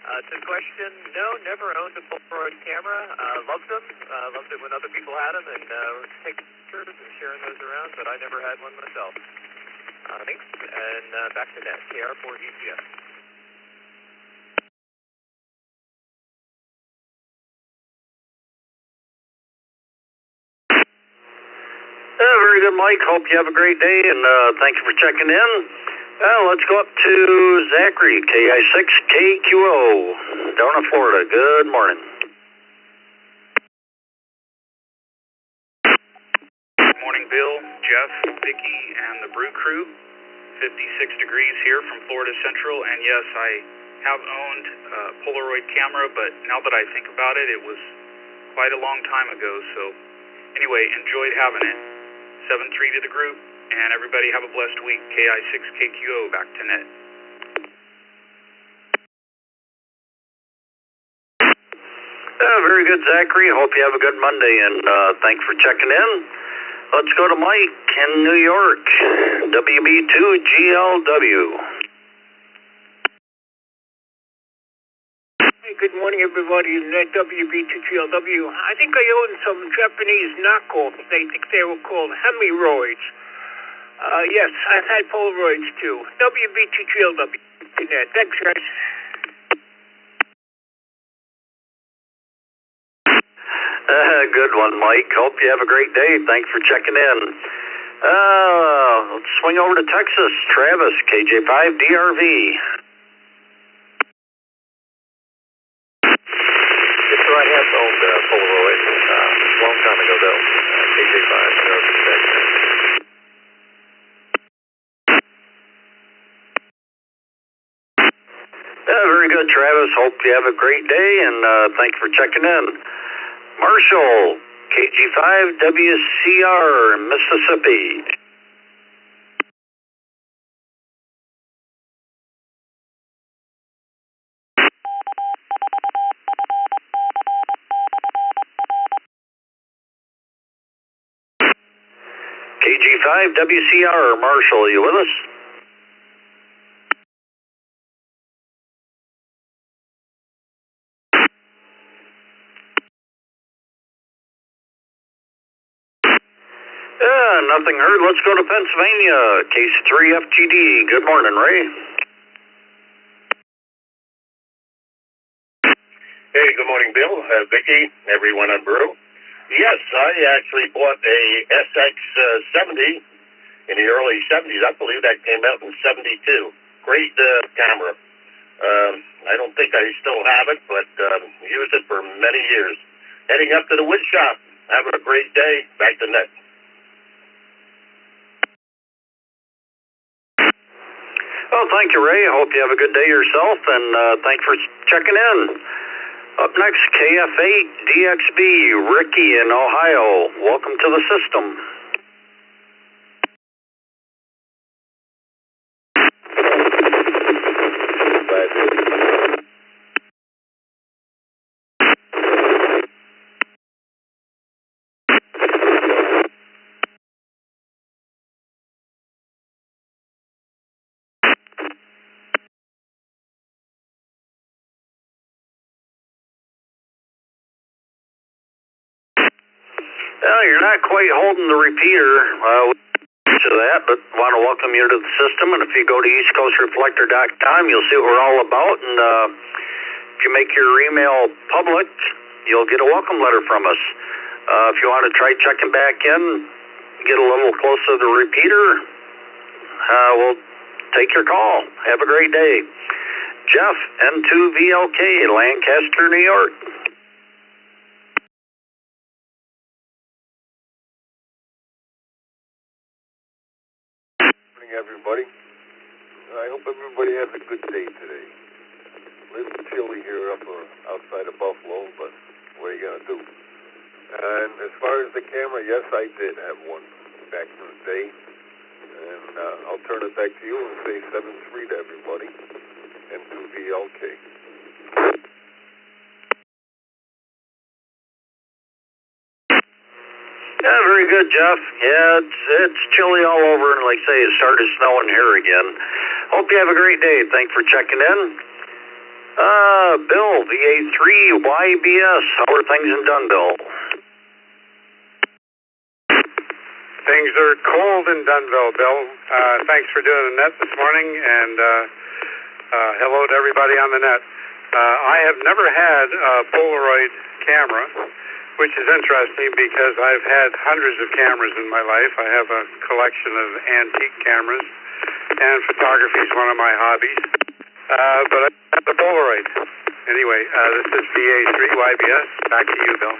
To the question, no, never owned a Polaroid camera. Loved them. Loved it when other people had them and taking pictures and sharing those around, but I never had one myself. Thanks, and back to that, KR4ECS. Very good, Mike. Hope you have a great day, and thank you for checking in. Let's go up to Zachary, KI6KQO, down in Florida. Good morning. Good morning, Bill, Jeff, Vicky, and the Brew crew. 56 degrees here from Florida Central, and yes, I have owned a Polaroid camera, but now that I think about it, it was quite a long time ago, so anyway, enjoyed having it. 7-3 to the group, and everybody have a blessed week. KI6KQO, back to net. Very good, Zachary. Hope you have a good Monday, and thanks for checking in. Let's go to Mike in New York, WB2GLW. Hey, good morning, everybody. Net WB2GLW. I think I own some Japanese knockoffs. I think they were called Hemiroids. Yes, I've had Polaroids too. WB2GLW. Net. Thanks, guys. Good one, Mike. Hope you have a great day. Thanks for checking in. Let's swing over to Texas. Travis, KJ5DRV. Yes, sir, I have owned Polaroid a long time ago, though. KJ5, Very good, Travis. Hope you have a great day, and thanks for checking in. Marshall, KG5WCR, Mississippi. KG5WCR, Marshall, are you with us? Nothing heard. Let's go to Pennsylvania. Case 3FGD. Good morning, Ray. Hey, good morning, Bill, Vicky, everyone on Brew. Yes, I actually bought a SX70 in the early 70s. I believe that came out in 72. Great camera. I don't think I still have it, but used it for many years. Heading up to the wood shop. Have a great day. Back to net. Well, thank you, Ray. I hope you have a good day yourself, and thanks for checking in. Up next, KF8 DXB, Ricky in Ohio. Welcome to the system. Well, you're not quite holding the repeater to that, but want to welcome you to the system. And if you go to eastcoastreflector.com, you'll see what we're all about. And if you make your email public, you'll get a welcome letter from us. If you want to try checking back in, get a little closer to the repeater, we'll take your call. Have a great day. Jeff, N2VLK, Lancaster, New York. Everybody. I hope everybody has a good day today. A little chilly here outside of Buffalo, but what are you going to do? And as far as the camera, yes, I did have one back in the day. And I'll turn it back to you and say 7-3 to everybody. And 2VLK. Yeah, very good, Jeff. Yeah, it's chilly all over, and like I say, it started snowing here again. Hope you have a great day. Thanks for checking in. Bill, VA3 YBS. How are things in Dunville? Things are cold in Dunville, Bill. Thanks for doing the net this morning, and hello to everybody on the net. I have never had a Polaroid camera, which is interesting because I've had hundreds of cameras in my life. I have a collection of antique cameras, and photography is one of my hobbies. But I have the Polaroid. Anyway, this is VA3 YBS. Back to you, Bill.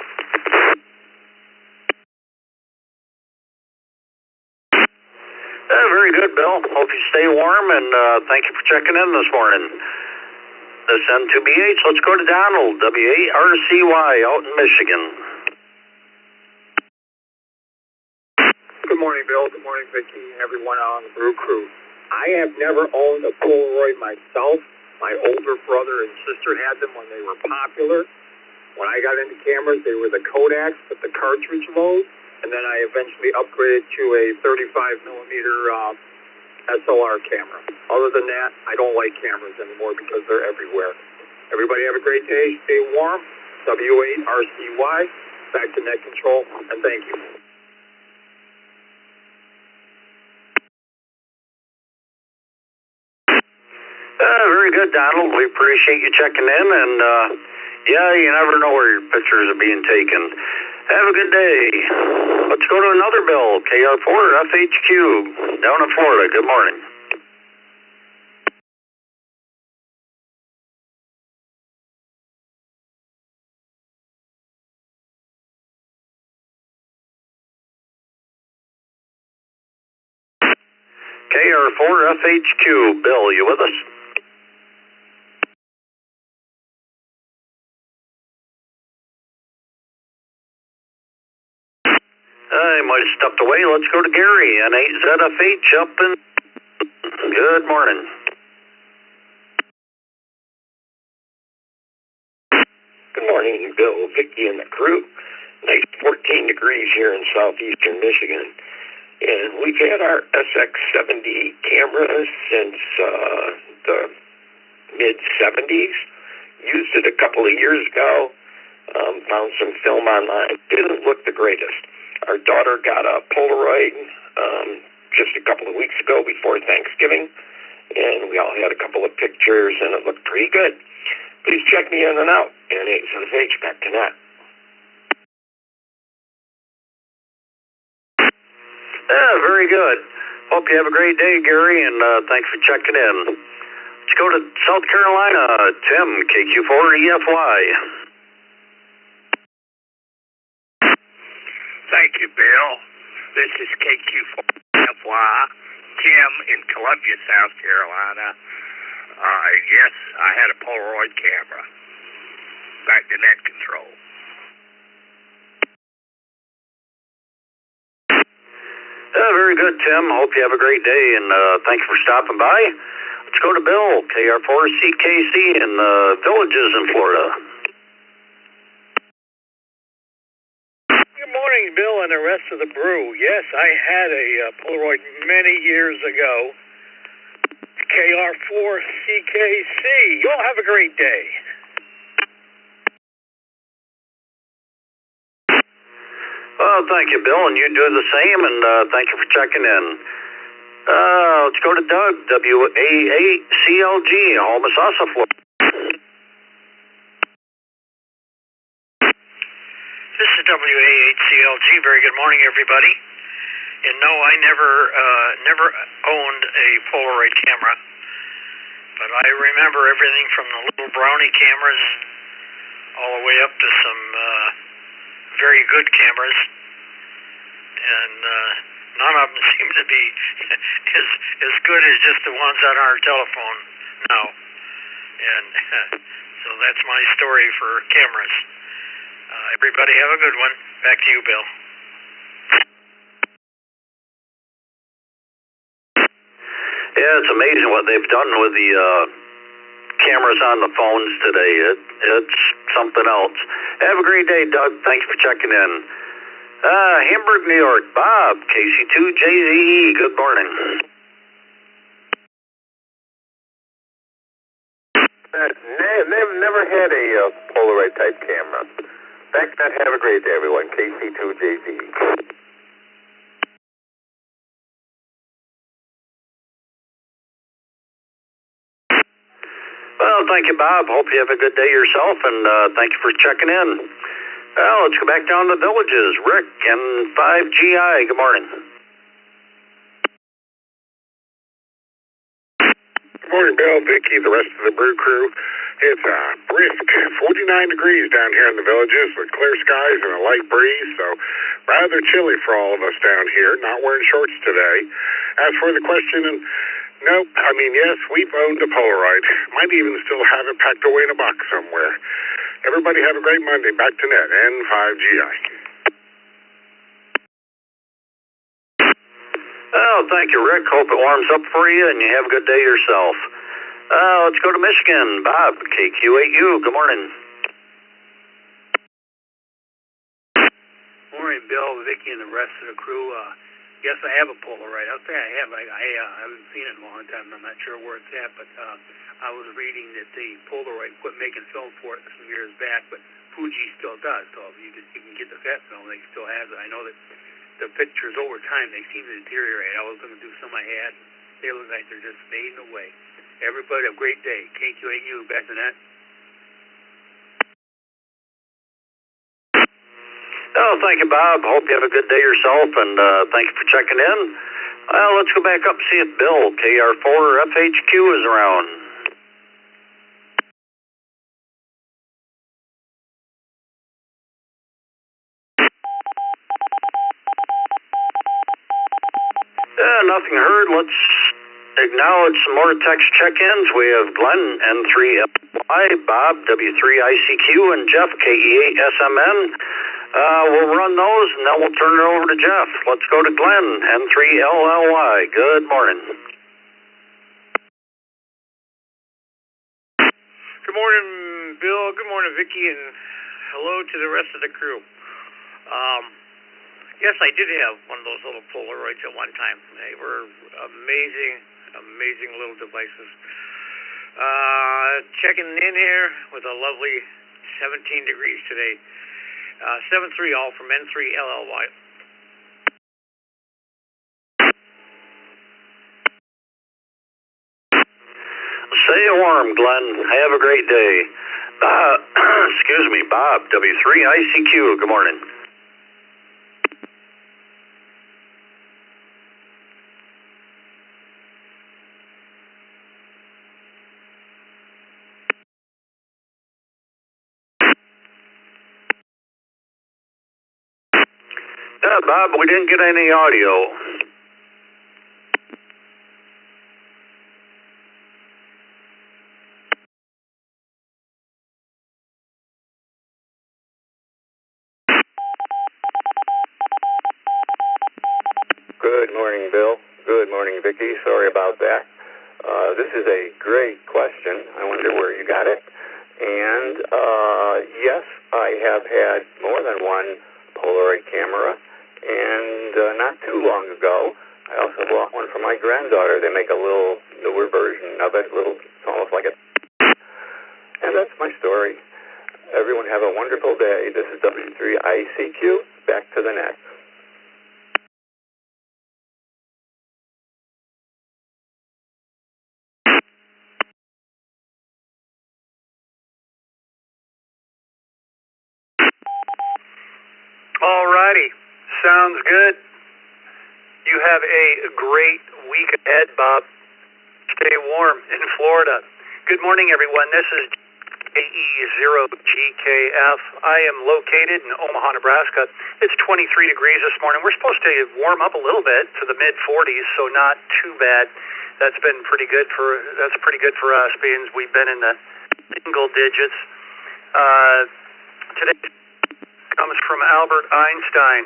Very good, Bill. Hope you stay warm, and thank you for checking in this morning. This N2BH, let's go to Donald, W8RCY, out in Michigan. Good morning, Bill. Good morning, Vicki, everyone on the Brew Crew. I have never owned a Polaroid myself. My older brother and sister had them when they were popular. When I got into cameras, they were the Kodaks with the cartridge load, and then I eventually upgraded to a 35mm SLR camera. Other than that, I don't like cameras anymore because they're everywhere. Everybody have a great day. Stay warm. W8RCY. Back to net control, and thank you. Very good, Donald. We appreciate you checking in, and yeah, you never know where your pictures are being taken. Have a good day. Let's go to another Bill, KR4 FHQ, down in Florida. Good morning. KR4 FHQ, Bill, you with us? I might have stepped away. Let's go to Gary, N8ZFH up in... Good morning. Good morning, Bill, Vicki, and the crew. Nice 14 degrees here in southeastern Michigan. And we've had our SX70 camera since the mid-70s. Used it a couple of years ago. Found some film online. Didn't look the greatest. Our daughter got a Polaroid just a couple of weeks ago before Thanksgiving. And we all had a couple of pictures, and it looked pretty good. Please check me in and out. N8ZFH, back to net. Yeah, very good. Hope you have a great day, Gary, and thanks for checking in. Let's go to South Carolina. Tim, KQ4EFY. Thank you, Bill. This is KQ4FY, Tim in Columbia, South Carolina. Yes, I had a Polaroid camera. back to net control. Very good, Tim. Hope you have a great day, and thank you for stopping by. Let's go to Bill, KR4CKC in the Villages in Florida. Good morning, Bill, and the rest of the Brew. Yes, I had a Polaroid many years ago. KR4CKC. You all have a great day. Well, thank you, Bill, and you do the same, and thank you for checking in. Let's go to Doug, WAACLG, Homosassa, Florida. This is WAHCLG. Very good morning, everybody. And no, I never owned a Polaroid camera, but I remember everything from the little brownie cameras all the way up to some very good cameras, and none of them seem to be as good as just the ones on our telephone now. And so that's my story for cameras. Everybody have a good one. Back to you, Bill. Yeah, it's amazing what they've done with the cameras on the phones today. It's something else. Have a great day, Doug. Thanks for checking in. Hamburg, New York. Bob, KC2JZE. Good morning. Never had a Polaroid type camera. Back then, have a great day, everyone. KC2JZ. Well, thank you, Bob. Hope you have a good day yourself, and thank you for checking in. Well, let's go back down to the Villages. Rick and 5GI. Good morning. Good morning, Bill, Vicky, the rest of the Brew crew. It's brisk 49 degrees down here in the Villages with clear skies and a light breeze, so rather chilly for all of us down here. Not wearing shorts today. As for the question, nope, I mean, yes, we've owned a Polaroid. Might even still have it packed away in a box somewhere. Everybody have a great Monday. Back to net, N5GI. Oh, thank you, Rick. Hope it warms up for you, and you have a good day yourself. Let's go to Michigan. Bob, KQ8U. Good morning. Morning, Bill, Vicky, and the rest of the crew. Yes, I have a Polaroid. I'll say I have. I haven't seen it in a long time. I'm not sure where it's at, but I was reading that the Polaroid quit making film for it some years back, but Fuji still does. So if you can get the fat film, they still have it. I know that the pictures over time, they seem to deteriorate. I was going to do some I had. They look like they're just fading away. Everybody have a great day. KQ8U, back to that. Oh, thank you, Bob. Hope you have a good day yourself, and thank you for checking in. Well, let's go back up and see if Bill, KR4FHQ, is around. Nothing heard. Let's acknowledge some more text check-ins. We have Glenn, N3LY, Bob, W3ICQ, and Jeff, KE8SMN. We'll run those, and then we'll turn it over to Jeff. Let's go to Glenn, N3LLY. Good morning. Good morning, Bill. Good morning, Vicky, and hello to the rest of the crew. Yes, I did have one of those little Polaroids at one time. They were amazing little devices. Checking in here with a lovely 17 degrees today. 7-3 all from N3LLY. Stay warm, Glenn. Have a great day. Excuse me, Bob, W3ICQ. Good morning. Yeah, Bob, we didn't get any audio. Good morning, Bill. Good morning, Vicki. Sorry about that. This is a great question. I wonder where you got it. And yes, I have had more than one Polaroid camera. And not too long ago, I also bought one for my granddaughter. They make a little newer version of it. It's almost like a... And that's my story. Everyone have a wonderful day. This is W3ICQ. Back to the net. Alrighty, sounds good. You have a great week ahead, Bob. Stay warm in Florida. Good morning, everyone. This is AE0GKF. I am located in Omaha, Nebraska. It's 23 degrees this morning. We're supposed to warm up a little bit to the mid-40s, so not too bad. That's pretty good for us, being we've been in the single digits. Today comes from Albert Einstein,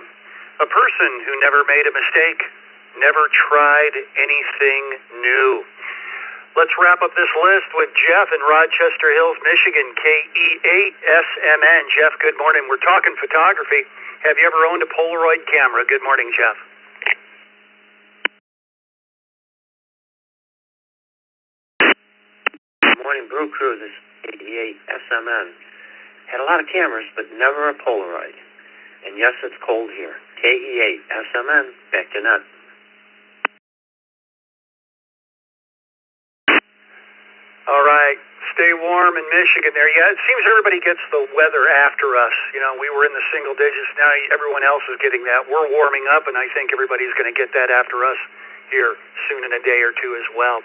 a person who never made a mistake, never tried anything new. Let's wrap up this list with Jeff in Rochester Hills, Michigan, KE8SMN. Jeff, good morning. We're talking photography. Have you ever owned a Polaroid camera? Good morning, Jeff. Good morning, Brew Crew. This is KE8SMN. Had a lot of cameras, but never a Polaroid. And yes, it's cold here. KE8SMN, back to net. All right, stay warm in Michigan there. Yeah, it seems everybody gets the weather after us. You know, we were in the single digits. Now everyone else is getting that. We're warming up, and I think everybody's going to get that after us here soon in a day or two as well.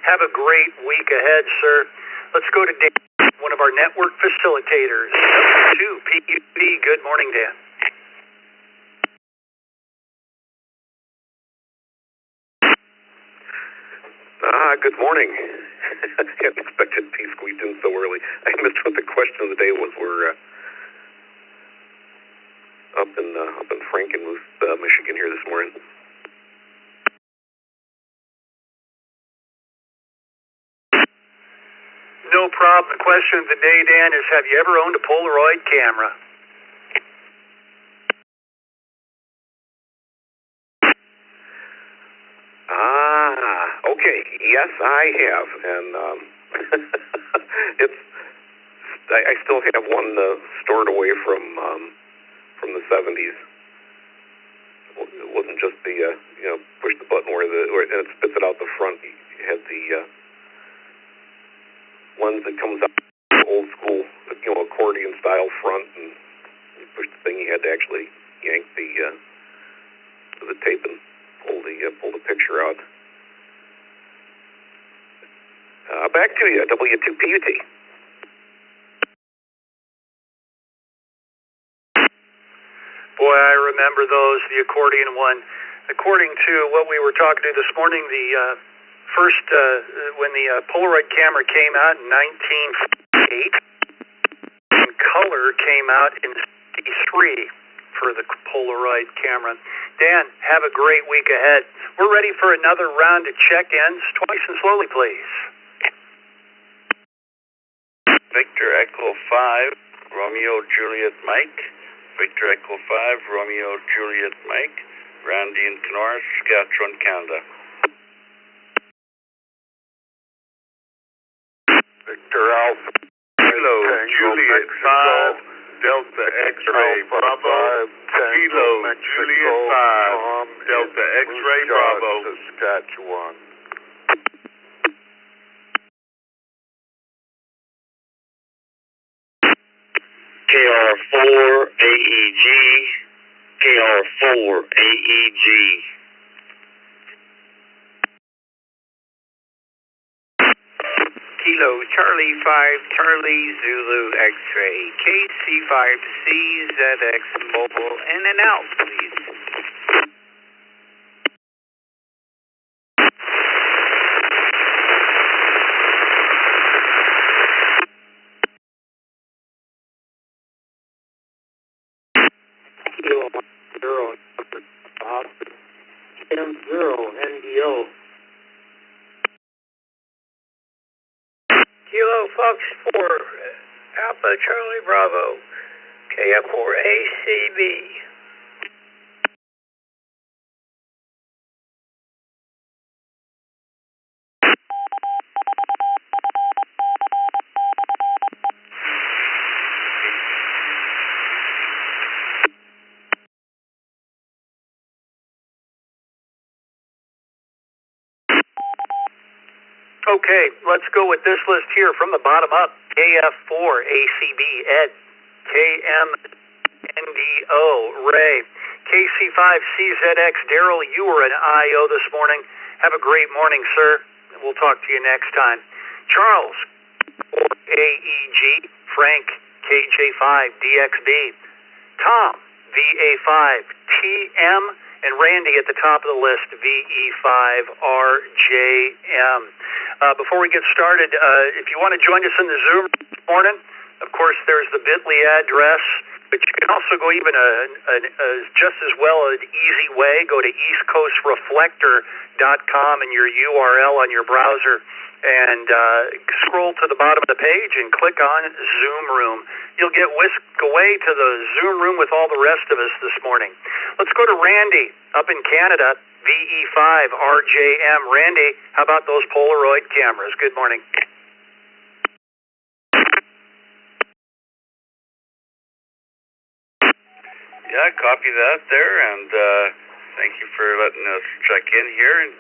Have a great week ahead, sir. Let's go to Dan, one of our network facilitators. 2PUB. Good morning, Dan. Good morning. I hadn't expected to be squeezed in so early. I missed what the question of the day was. We're up in Frankenmuth, Michigan here this morning. No problem. The question of the day, Dan, is have you ever owned a Polaroid camera? Okay. Yes, I have, and I still have one stored away from the 70s. It wasn't just the push the button and it spits it out the front. You had the ones that comes out old school, accordion style front, and you push the thing. You had to actually yank the tape and pull the picture out. Back to you, W2PUT. Boy, I remember those, the accordion one. According to what we were talking to this morning, the first, when the Polaroid camera came out in 1948, and color came out in 1963 for the Polaroid camera. Dan, have a great week ahead. We're ready for another round of check-ins. Twice and slowly, please. Victor Echo 5, Romeo Juliet Mike. Victor Echo 5, Romeo Juliet Mike. Randy and Kenora, Saskatchewan, Canada. Victor Alpha, Kilo Juliet 5, Delta X-Ray Bravo, Kilo Juliet 5, Delta X-Ray Bravo, Saskatchewan. KR4 AEG, KR4 AEG. Kilo Charlie 5, Charlie Zulu X-Ray, KC5 CZX Mobile, in and out, please. Kilo 0, Bob. Cam 0, NDO. Kilo Fox 4, Alpha Charlie Bravo, KF4ACB. Okay, let's go with this list here from the bottom up. KF4 ACB Ed, KMNDO Ray, KC5 CZX Daryl, you were an IO this morning. Have a great morning, sir. We'll talk to you next time. Charles, AEG, Frank, KJ5 DXB, Tom, VA5 TM, and Randy at the top of the list, VE5RJM. Before we get started, if you want to join us in the Zoom this morning, of course, there's the bit.ly address, but you can also go even just as well an easy way. Go to eastcoastreflector.com and your URL on your browser, and scroll to the bottom of the page and click on Zoom Room. You'll get whisked away to the Zoom room with all the rest of us this morning. Let's go to Randy up in Canada, VE5RJM. Randy, how about those Polaroid cameras? Good morning. Yeah, copy that there, and thank you for letting us check in here in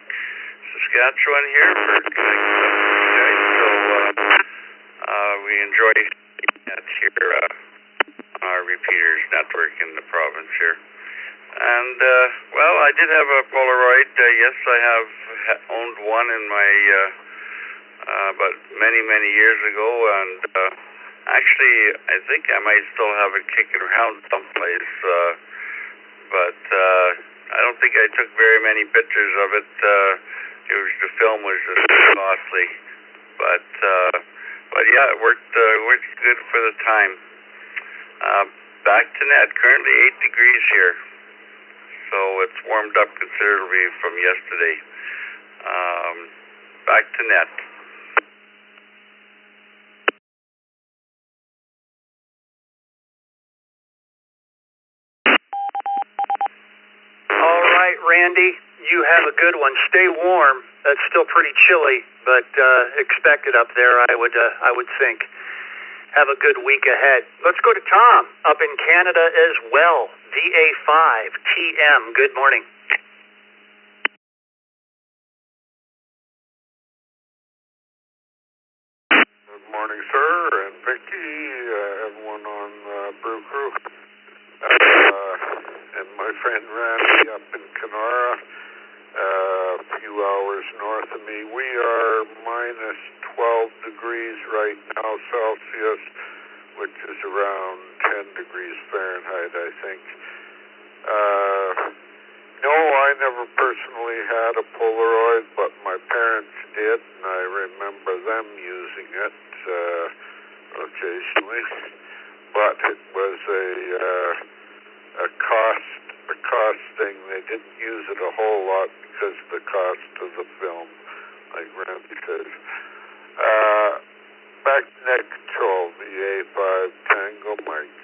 Saskatchewan here for connecting up with you guys. So we enjoy that here on our repeaters network in the province here. And, well, I did have a Polaroid. Yes, I have owned one in my, but many, many years ago, and actually, I think I might still have it kicking around someplace, but I don't think I took very many pictures of it. The film was just costly, but yeah, it worked good for the time. Back to net, currently 8 degrees here, so it's warmed up considerably from yesterday. Back to net. All right, Randy, you have a good one. Stay warm. That's still pretty chilly, but expected up there, I would think. Have a good week ahead. Let's go to Tom up in Canada as well. VA5TM. Good morning. Good morning, sir, and Vicky, everyone on Brew Crew, and my friend Randy up in Kenora, a few hours north of me. We are minus 12 degrees right now Celsius, which is around 10 degrees Fahrenheit, I think. No, I never personally had a Polaroid, but my parents did, and I remember them using it occasionally. But it was a cost thing. They didn't use it a whole lot because of the cost of the film, like Randy says. Back to net control, VA5 Tango Mike.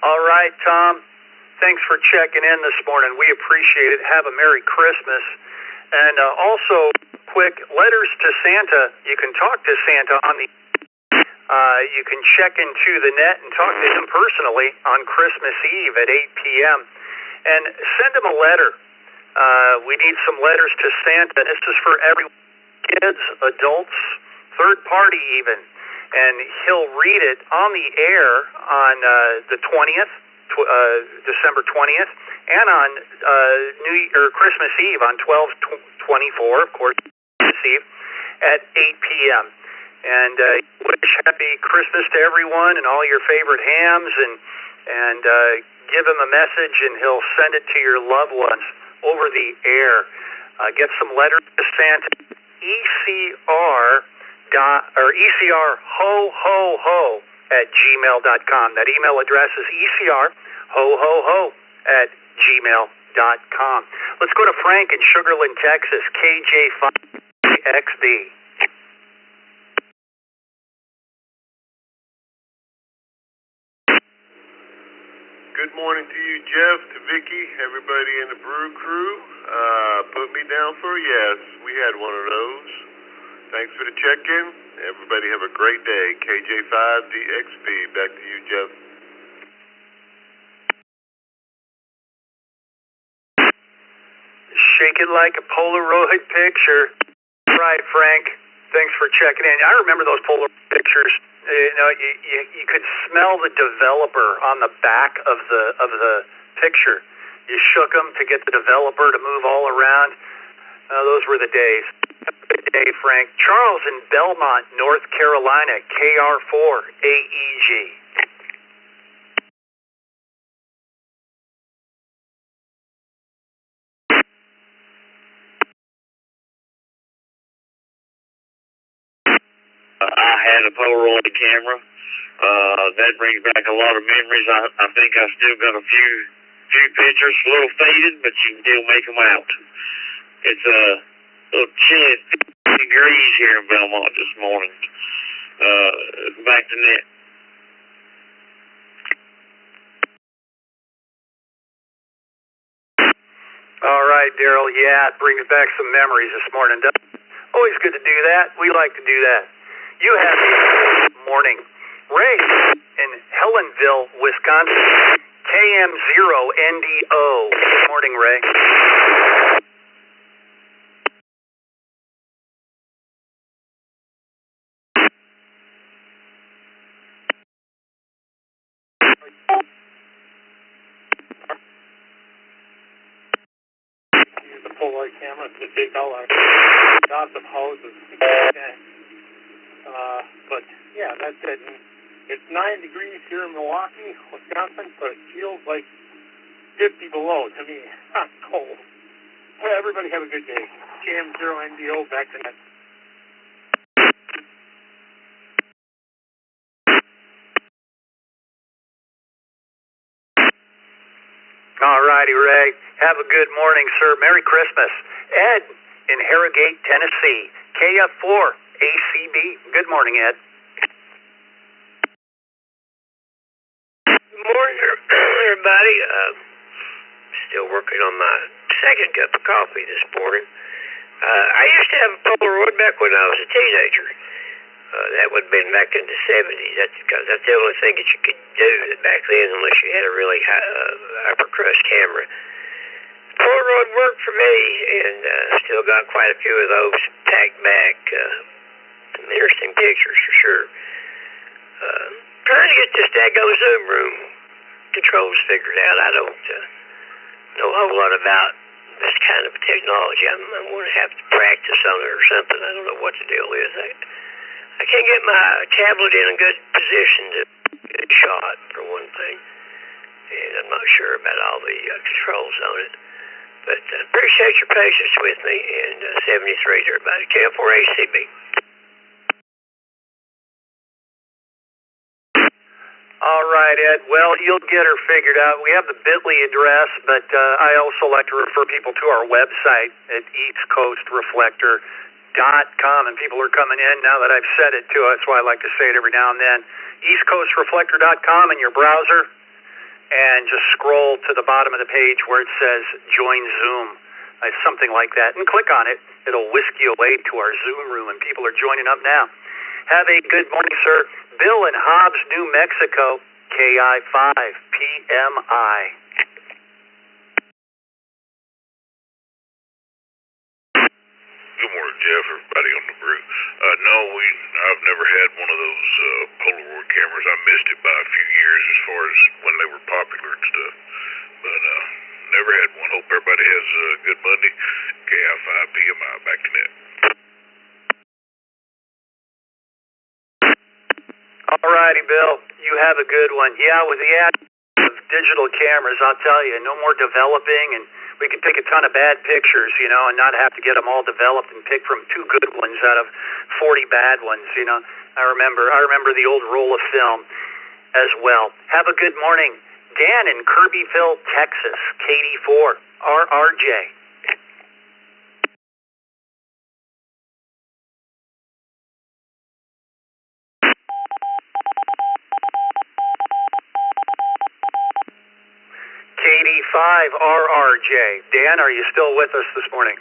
All right, Tom. Thanks for checking in this morning. We appreciate it. Have a Merry Christmas. And also, quick, letters to Santa. You can talk to Santa on the... you can check into the net and talk to him personally on Christmas Eve at 8 p.m. And send him a letter. We need some letters to Santa. This is for everyone, kids, adults, third party even. And he'll read it on the air on the 20th, December 20th, and on Christmas Eve on 12/24, of course, Christmas Eve, at 8 p.m. And wish happy Christmas to everyone and all your favorite hams, and give him a message, and he'll send it to your loved ones over the air. Get some letters to Santa, ECR ho ho ho ecr@gmail.com. That email address is ecr@gmail.com. Let's go to Frank in Sugarland, Texas, KJ5XB. Good morning to you, Jeff, to Vicky, everybody in the Brew crew. Put me down for a yes. We had one of those. Thanks for the check-in. Everybody have a great day. KJ5DXB. Back to you, Jeff. Shake it like a Polaroid picture. Right, Frank. Thanks for checking in. I remember those Polaroid pictures. You know, you could smell the developer on the back of the picture. You shook them to get the developer to move all around. Those were the days. Have a good day, Frank. Charles in Belmont, North Carolina, KR4AEG. I had a Polaroid camera. That brings back a lot of memories. I think I still got a few pictures, a little faded, but you can still make them out. It's a little chilly, 50 degrees here in Belmont this morning. Back to net. All right, Daryl. Yeah, it brings back some memories this morning. Always good to do that. We like to do that. You have a morning. Ray in Helenville, Wisconsin, KM0NDO. Good morning, Ray. Use the Polaroid camera to take all our dots of houses. But yeah, that's it. It's 9 degrees here in Milwaukee, Wisconsin, but it feels like 50 below to me. Hot, cold. Well, everybody have a good day. KM0NDO, back to net. All righty, Ray. Have a good morning, sir. Merry Christmas. Ed in Harrogate, Tennessee, KF4ACB. Good morning, Ed. Good morning, everybody. Still working on my second cup of coffee this morning. I used to have a Polaroid back when I was a teenager. That would have been back in the 70s. That's the only thing that you could do back then unless you had a really upper crust camera. Polaroid worked for me, and still got quite a few of those packed back. Some interesting pictures for sure. Trying to get this daggone Zoom room controls figured out. I don't know a whole lot about this kind of technology. I'm going to have to practice on it or something. I don't know what the deal is. I can't get my tablet in a good position to get a shot, for one thing. And I'm not sure about all the controls on it. But appreciate your patience with me. And 73 to everybody. KF4ACB. All right, Ed. Well, you'll get her figured out. We have the bit.ly address, but I also like to refer people to our website at eastcoastreflector.com, and people are coming in now that I've said it too. That's why I like to say it every now and then. eastcoastreflector.com in your browser, and just scroll to the bottom of the page where it says Join Zoom. Something like that, and click on it. It'll whisk you away to our Zoom room, and people are joining up now. Have a good morning, sir. Bill in Hobbs, New Mexico, KI5PMI. Good morning, Jeff, everybody on the Brew. No, I've never had one of those Polaroid cameras. I missed it by a few years as far as when they were popular and stuff. But never had one. Hope everybody has a good Monday. KI5PMI, back to net. All righty, Bill. You have a good one. Yeah, with the ad of digital cameras, I'll tell you, no more developing, and we can take a ton of bad pictures, you know, and not have to get them all developed and pick from 2 good ones out of 40 bad ones, you know. I remember the old roll of film as well. Have a good morning. Dan in Kirbyville, Texas, KD4, RRJ. KD5, RRJ. Dan, are you still with us this morning?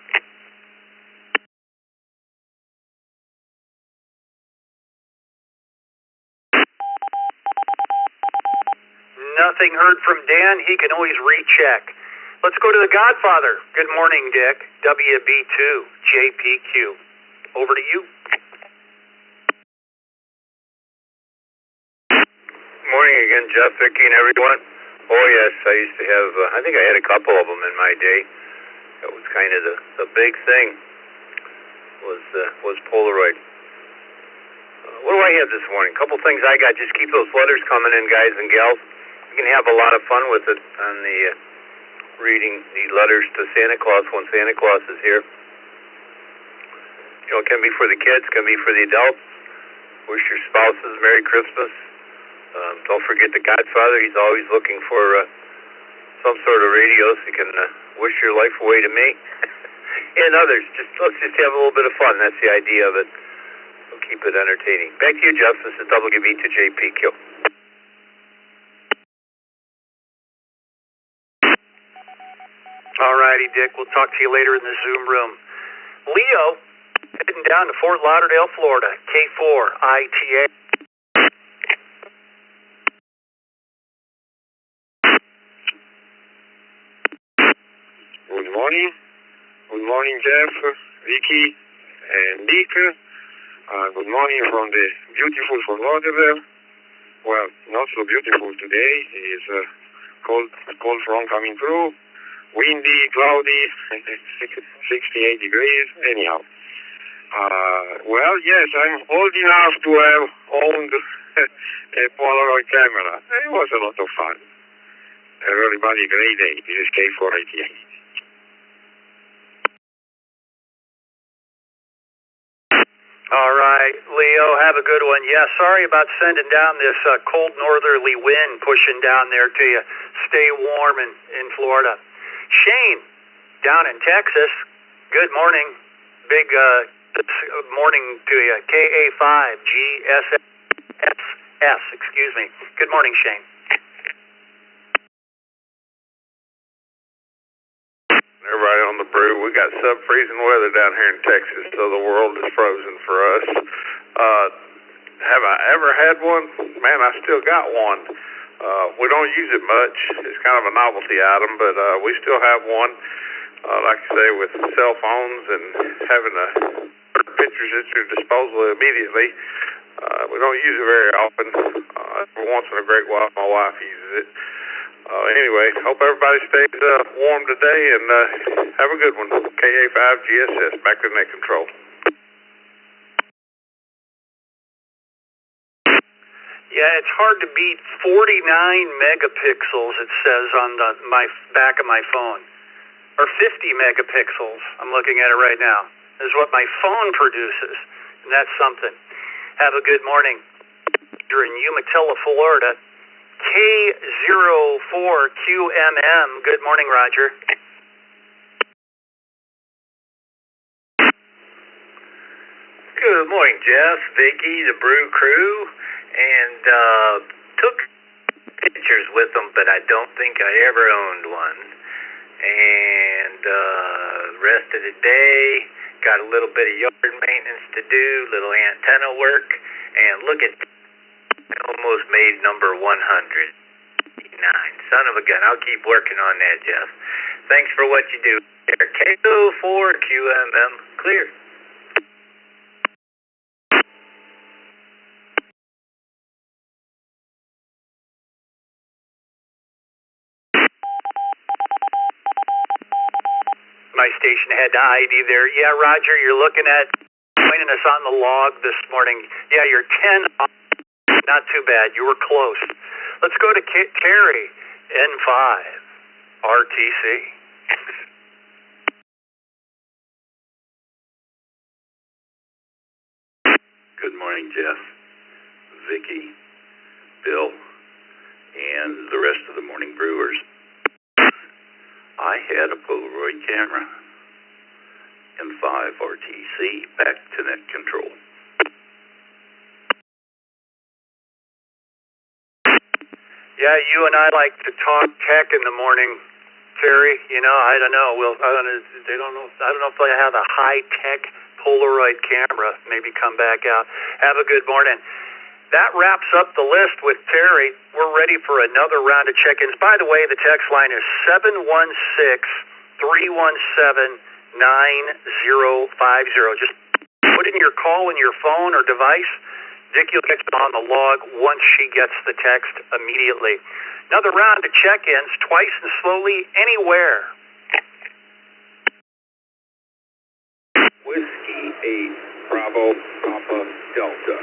Nothing heard from Dan. He can always recheck. Let's go to the Godfather. Good morning, Dick. WB2, JPQ. Over to you. Morning again, Jeff, Vicky, and everyone. Oh yes, I used to have, I think I had a couple of them in my day. That was kind of the big thing, was Polaroid. What do I have this morning? A couple things I got. Just keep those letters coming in, guys and gals. You can have a lot of fun with it on the reading the letters to Santa Claus when Santa Claus is here. You know, it can be for the kids, can be for the adults. Wish your spouses Merry Christmas. Don't forget the Godfather. He's always looking for some sort of radio so you can wish your life away to me and others. Let's just have a little bit of fun. That's the idea of it. We'll keep it entertaining. Back to you, Jeff. This is WB2JPQ. All righty, Dick. We'll talk to you later in the Zoom room. Leo, heading down to Fort Lauderdale, Florida, K4, ITA. Good morning. Good morning, Jeff, Vicky, and Dick. Good morning from the beautiful Fort Lauderdale. Well, not so beautiful today. It's cold front coming through. Windy, cloudy, 68 degrees. Anyhow. Well, yes, I'm old enough to have owned a Polaroid camera. It was a lot of fun. Everybody, great day. This is K488. All right, Leo, have a good one. Yeah, sorry about sending down this cold northerly wind pushing down there to you. Stay warm in Florida. Shane, down in Texas, good morning. Big morning to you. KA5GSS, excuse me. Good morning, Shane. Everybody on the Brew, we got sub-freezing weather down here in Texas, so the world is frozen for us. Have I ever had one? Man, I still got one. We don't use it much. It's kind of a novelty item, but we still have one. Like I say, with cell phones and having pictures at your disposal immediately. We don't use it very often. Every once in a great while, my wife uses it. Anyway, hope everybody stays warm today, and have a good one. KA5GSS, back to net control. Yeah, it's hard to beat 49 megapixels, it says on my back of my phone. Or 50 megapixels, I'm looking at it right now, is what my phone produces. And that's something. Have a good morning. You're in Umatilla, Florida. K04QMM. Good morning, Roger. Good morning, Jeff, Vicky, the Brew crew, and took pictures with them, but I don't think I ever owned one. And rest of the day, got a little bit of yard maintenance to do, little antenna work, and look at, I almost made number 100. Son of a gun. I'll keep working on that, Jeff. Thanks for what you do. K04QMM, clear. My station had to ID there. Yeah, Roger, you're looking at pointing us on the log this morning. Yeah, you're 10 off. Not too bad. You were close. Let's go to Terry N5 RTC. Good morning, Jeff, Vicky, Bill, and the rest of the morning brewers. I had a Polaroid camera, M5 RTC, back to net control. Yeah, you and I like to talk tech in the morning, Terry. You know, I don't know. I don't know if they have a high-tech Polaroid camera. Maybe come back out. Have a good morning. That wraps up the list with Terry. We're ready for another round of check-ins. By the way, the text line is 716-317-9050. Just put in your call in your phone or device. Vicky will get on the log once she gets the text immediately. Another round of check-ins, twice and slowly, anywhere. Whiskey 8, Bravo, Papa, Delta.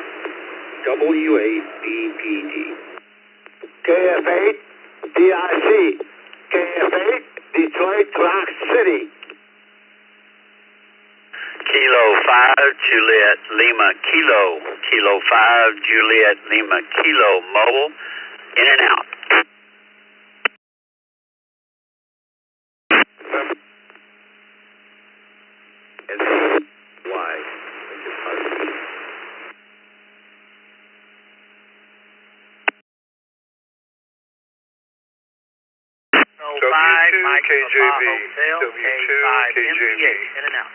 W8, BPD. KF8, DIC. KF8, Detroit, Rock City. Kilo 5, Juliet, Lima, Kilo. Kilo 5, Juliet, Lima, Kilo, mobile, in and out. Y. W2, KJV. W2, KJV. In and out.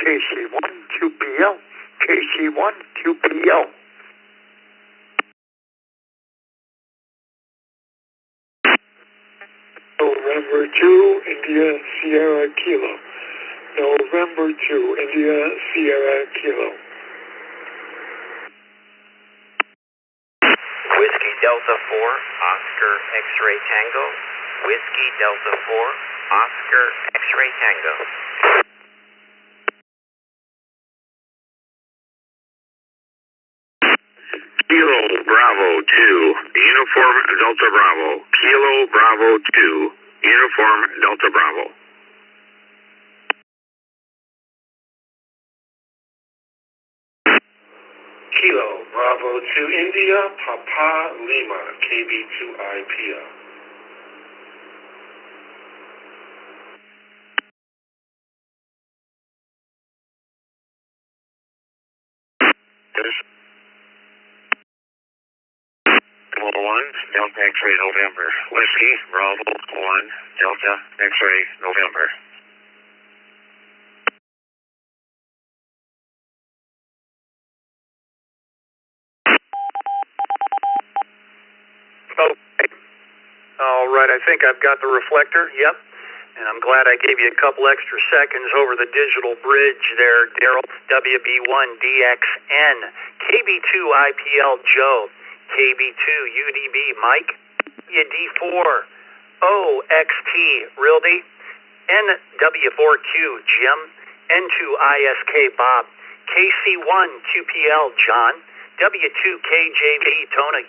KC1, QPL. KC1, QPL. November 2, India, Sierra Kilo. November 2, India, Sierra Kilo. Whiskey Delta 4, Oscar X-Ray Tango. Whiskey Delta 4, Oscar X-Ray Tango. Kilo Bravo 2, Uniform Delta Bravo. Kilo Bravo 2, Uniform Delta Bravo. Kilo, Bravo 2, India, Papa, Lima, KB2IPL. Bravo 1, Delta X-Ray November. Whiskey, Bravo 1, Delta X-Ray November. Okay. All right, I think I've got the reflector. Yep. And I'm glad I gave you a couple extra seconds over the digital bridge there, Daryl. WB1DXN, KB2IPL Joe, KB2UDB Mike, D4 OXT Realty, NW4Q Jim, N2ISK Bob, KC1QPL John, W2KJV Tony,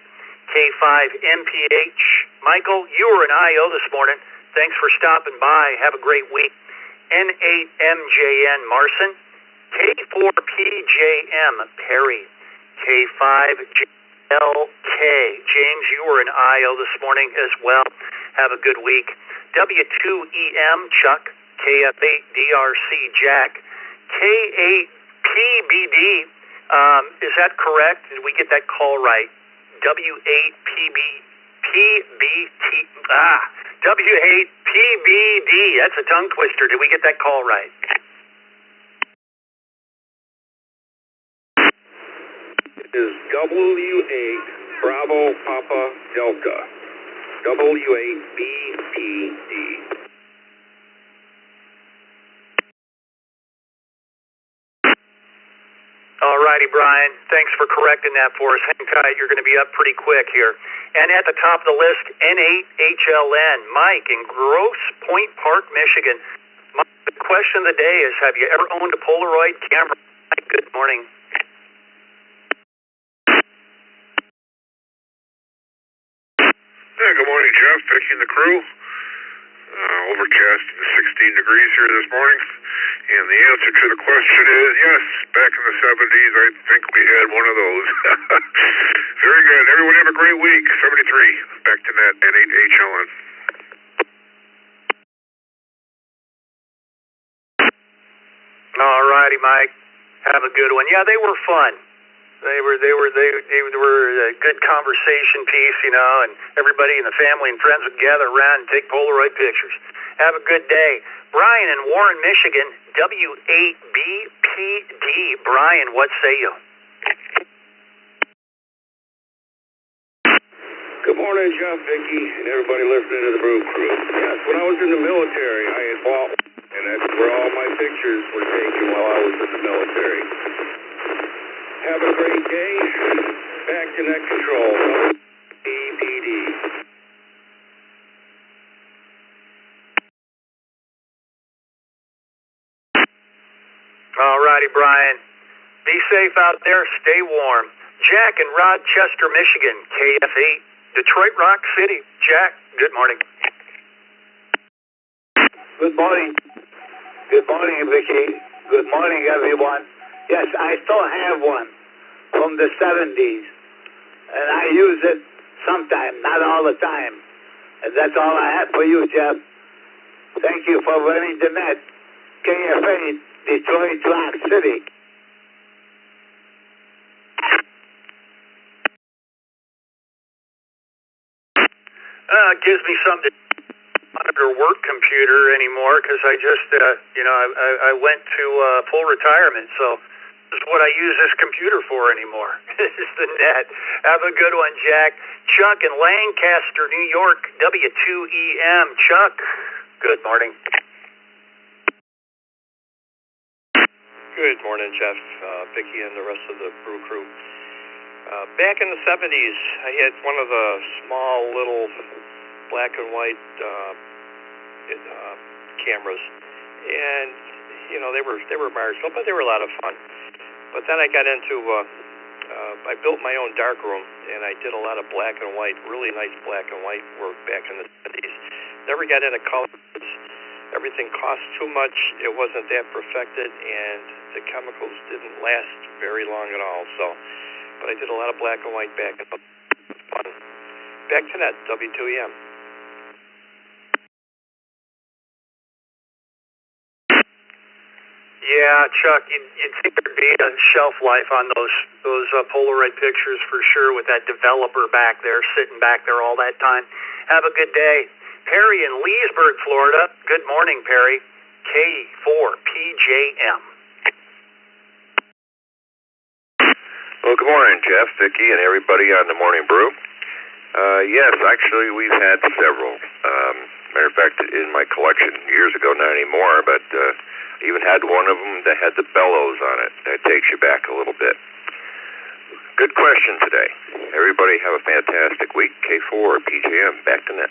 K5 MPH Michael. You were an IO this morning. Thanks for stopping by. Have a great week. N8MJN Marson, K4PJM Perry, K5JLK James. You were an IO this morning as well. Have a good week. W2EM Chuck, KF8DRC Jack, K8PBD. Is that correct? Did we get that call right? W8PBD. That's a tongue twister. Did we get that call right? It is W8 Bravo Papa Delta. W8 BPD. All righty, Brian. Thanks for correcting that for us. Hang tight. You're going to be up pretty quick here. And at the top of the list, N8HLN, Mike in Grosse Point Park, Michigan. My question of the day is, have you ever owned a Polaroid camera? Mike, good morning. Yeah, good morning, Jeff, Vicky, and the crew. Overcast and 16 degrees here this morning. And the answer to the question is yes, back in the 70s, I think we had one of those. Very good. Everyone have a great week. 73, back to net and 8HLN. All righty, Mike. Have a good one. Yeah, they were fun. They were a good conversation piece, you know, and everybody in the family and friends would gather around and take Polaroid pictures. Have a good day. Brian in Warren, Michigan, W8BPD. Brian, what say you? Good morning, Jeff, Vicky, and everybody listening to the Brew Crew. Yes, when I was in the military, I had bought one, and that's where all my pictures were taken while I was in the military. Have a great day. Back to net control. APD. All righty, Brian. Be safe out there. Stay warm. Jack in Rochester, Michigan, KF8, Detroit Rock City. Jack, good morning. Good morning. Good morning, Vicky. Good morning, everyone. Yes, I still have one from the 70s, and I use it sometimes, not all the time. And that's all I have for you, Jeff. Thank you for running the net. KF8, Detroit Rock City. Gives me something to monitor work computer anymore because I just, I went to full retirement, so this is what I use this computer for anymore. This is the net. Have a good one, Jack. Chuck in Lancaster, New York, W2EM. Chuck, good morning. Good morning, Jeff, Vicky, and the rest of the Brew Crew. Back in the 70s, I had one of the small little black and white cameras, and they were marginal, but they were a lot of fun. But then I got into I built my own darkroom, and I did a lot of black and white, really nice black and white work back in the 70s. Never got into color. Everything cost too much. It wasn't that perfected, and the chemicals didn't last very long at all. So, but I did a lot of black and white back in the fun. Back to that, W2EM. Yeah, Chuck, you'd think there'd be a shelf life on those Polaroid pictures for sure with that developer back there, sitting back there all that time. Have a good day. Perry in Leesburg, Florida. Good morning, Perry. K4PJM. Well, good morning, Jeff, Vicky, and everybody on the Morning Brew. Yes, actually, we've had several. Matter of fact, in my collection years ago, not anymore, but even had one of them that had the bellows on it. That takes you back a little bit. Good question today. Everybody have a fantastic week. K4 PJM, back to net.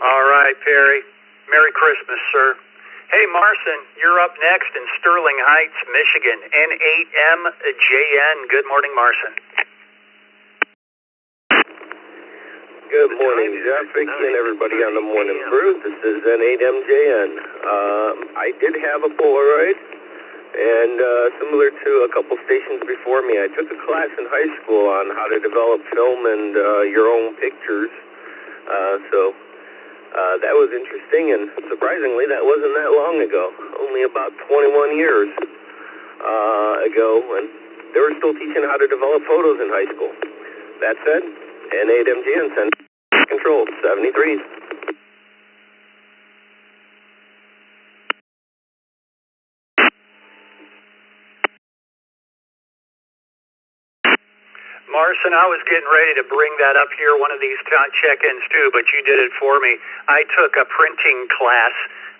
All right, Perry. Merry Christmas, sir. Hey, Marson, you're up next in Sterling Heights, Michigan. N8MJN. Good morning, Marson. Good morning, Jeff, Vicky, and everybody on the Morning Brew. This is N8MJN. I did have a Polaroid, and similar to a couple stations before me, I took a class in high school on how to develop film and your own pictures. So that was interesting, and surprisingly, that wasn't that long ago. Only about 21 years ago, and they were still teaching how to develop photos in high school. That said, N8MJN sent control 73. Marson, I was getting ready to bring that up here, one of these check-ins too, but you did it for me. I took a printing class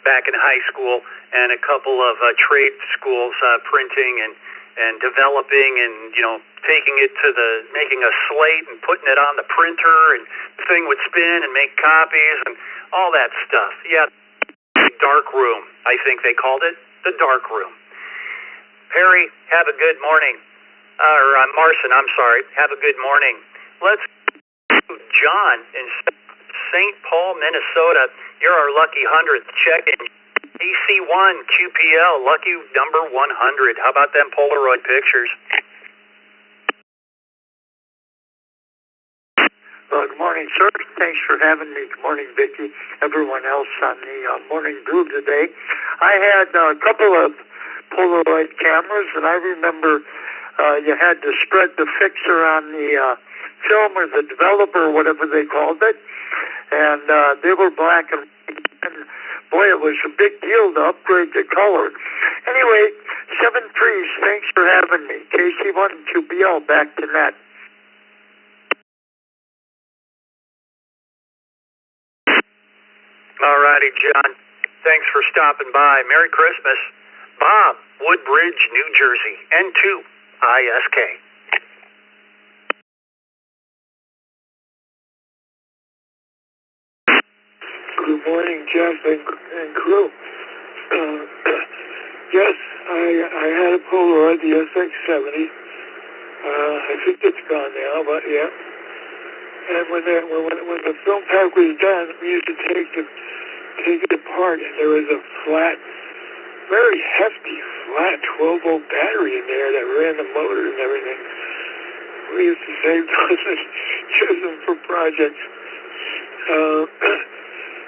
back in high school and a couple of trade schools, printing and developing and, taking it to making a slate and putting it on the printer, and the thing would spin and make copies and all that stuff. Yeah, dark room, I think they called it, the dark room. Perry, have a good morning. Marson, I'm sorry. Have a good morning. Let's go to John in St. Paul, Minnesota. You're our lucky 100th check-in. AC1 QPL, lucky number 100. How about them Polaroid pictures? Good morning, sir. Thanks for having me. Good morning, Vicki. Everyone else on the morning brew today. I had a couple of Polaroid cameras, and I remember you had to spread the fixer on the film or the developer, whatever they called it, and they were black and white. And boy, it was a big deal to upgrade the color. Anyway, 7 Trees, thanks for having me. KC1 and QPL, back to net. All righty, John. Thanks for stopping by. Merry Christmas. Bob, Woodbridge, New Jersey. N2 ISK. Good morning, Jeff and crew. Yes, I had a Polaroid, the SX70. I think it's gone now, but yeah. And when the film pack was done, we used to take it apart, and there was a flat, very hefty, flat 12-volt battery in there that ran the motor and everything. We used to save those and use them for projects.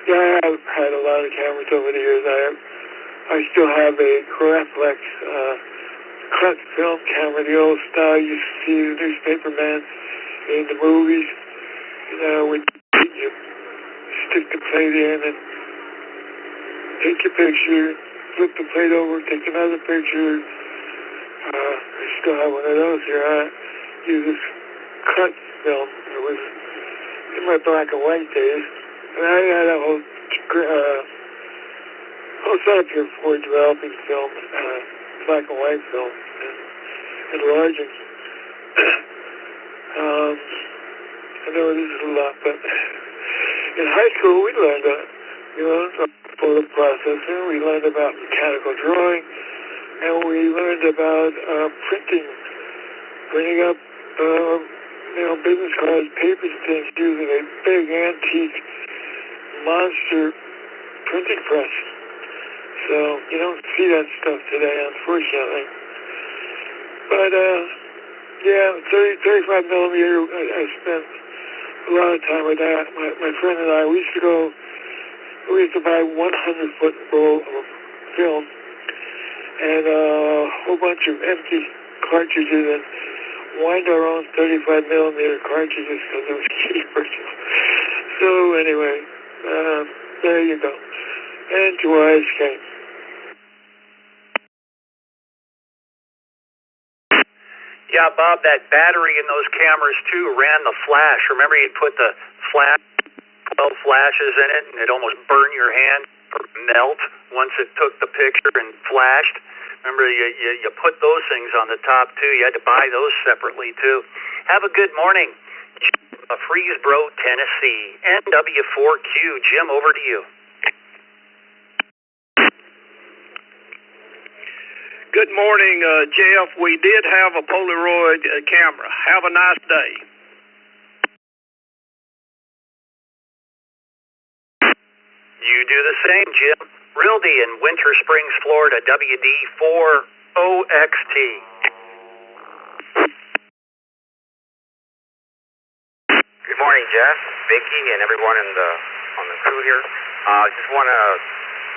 Yeah, I've had a lot of cameras over the years. I still have a Reflector cut film camera, the old style you see the newspaperman in the movies. You know, when you stick the plate in and take your picture, flip the plate over, take another picture. I still have one of those here. I use this cut film. It was in my black and white days. And I had a whole setup here for developing film, black and white film, and enlarging. I know this is a lot, but in high school we learned, photo processing, we learned about mechanical drawing, and we learned about printing up, business cards, paper things using a big antique monster printing press. So you don't see that stuff today, unfortunately. But yeah, 35 millimeter, I spent a lot of time with that. My friend and I, we used to buy 100-foot roll of film and a whole bunch of empty cartridges and wind our own 35 millimeter cartridges because it was cheaper. So anyway, there you go. And to ISK. Yeah, Bob, that battery in those cameras, too, ran the flash. Remember you'd put the flash, 12 flashes in it, and it'd almost burn your hand or melt once it took the picture and flashed. Remember, you put those things on the top, too. You had to buy those separately, too. Have a good morning. Freesboro, Tennessee. NW4Q. Jim, over to you. Good morning, Jeff. We did have a Polaroid camera. Have a nice day. You do the same, Jim. Rildy in Winter Springs, Florida, WD4OXT. Good morning, Jeff, Vicki, and everyone on the crew here. I just want to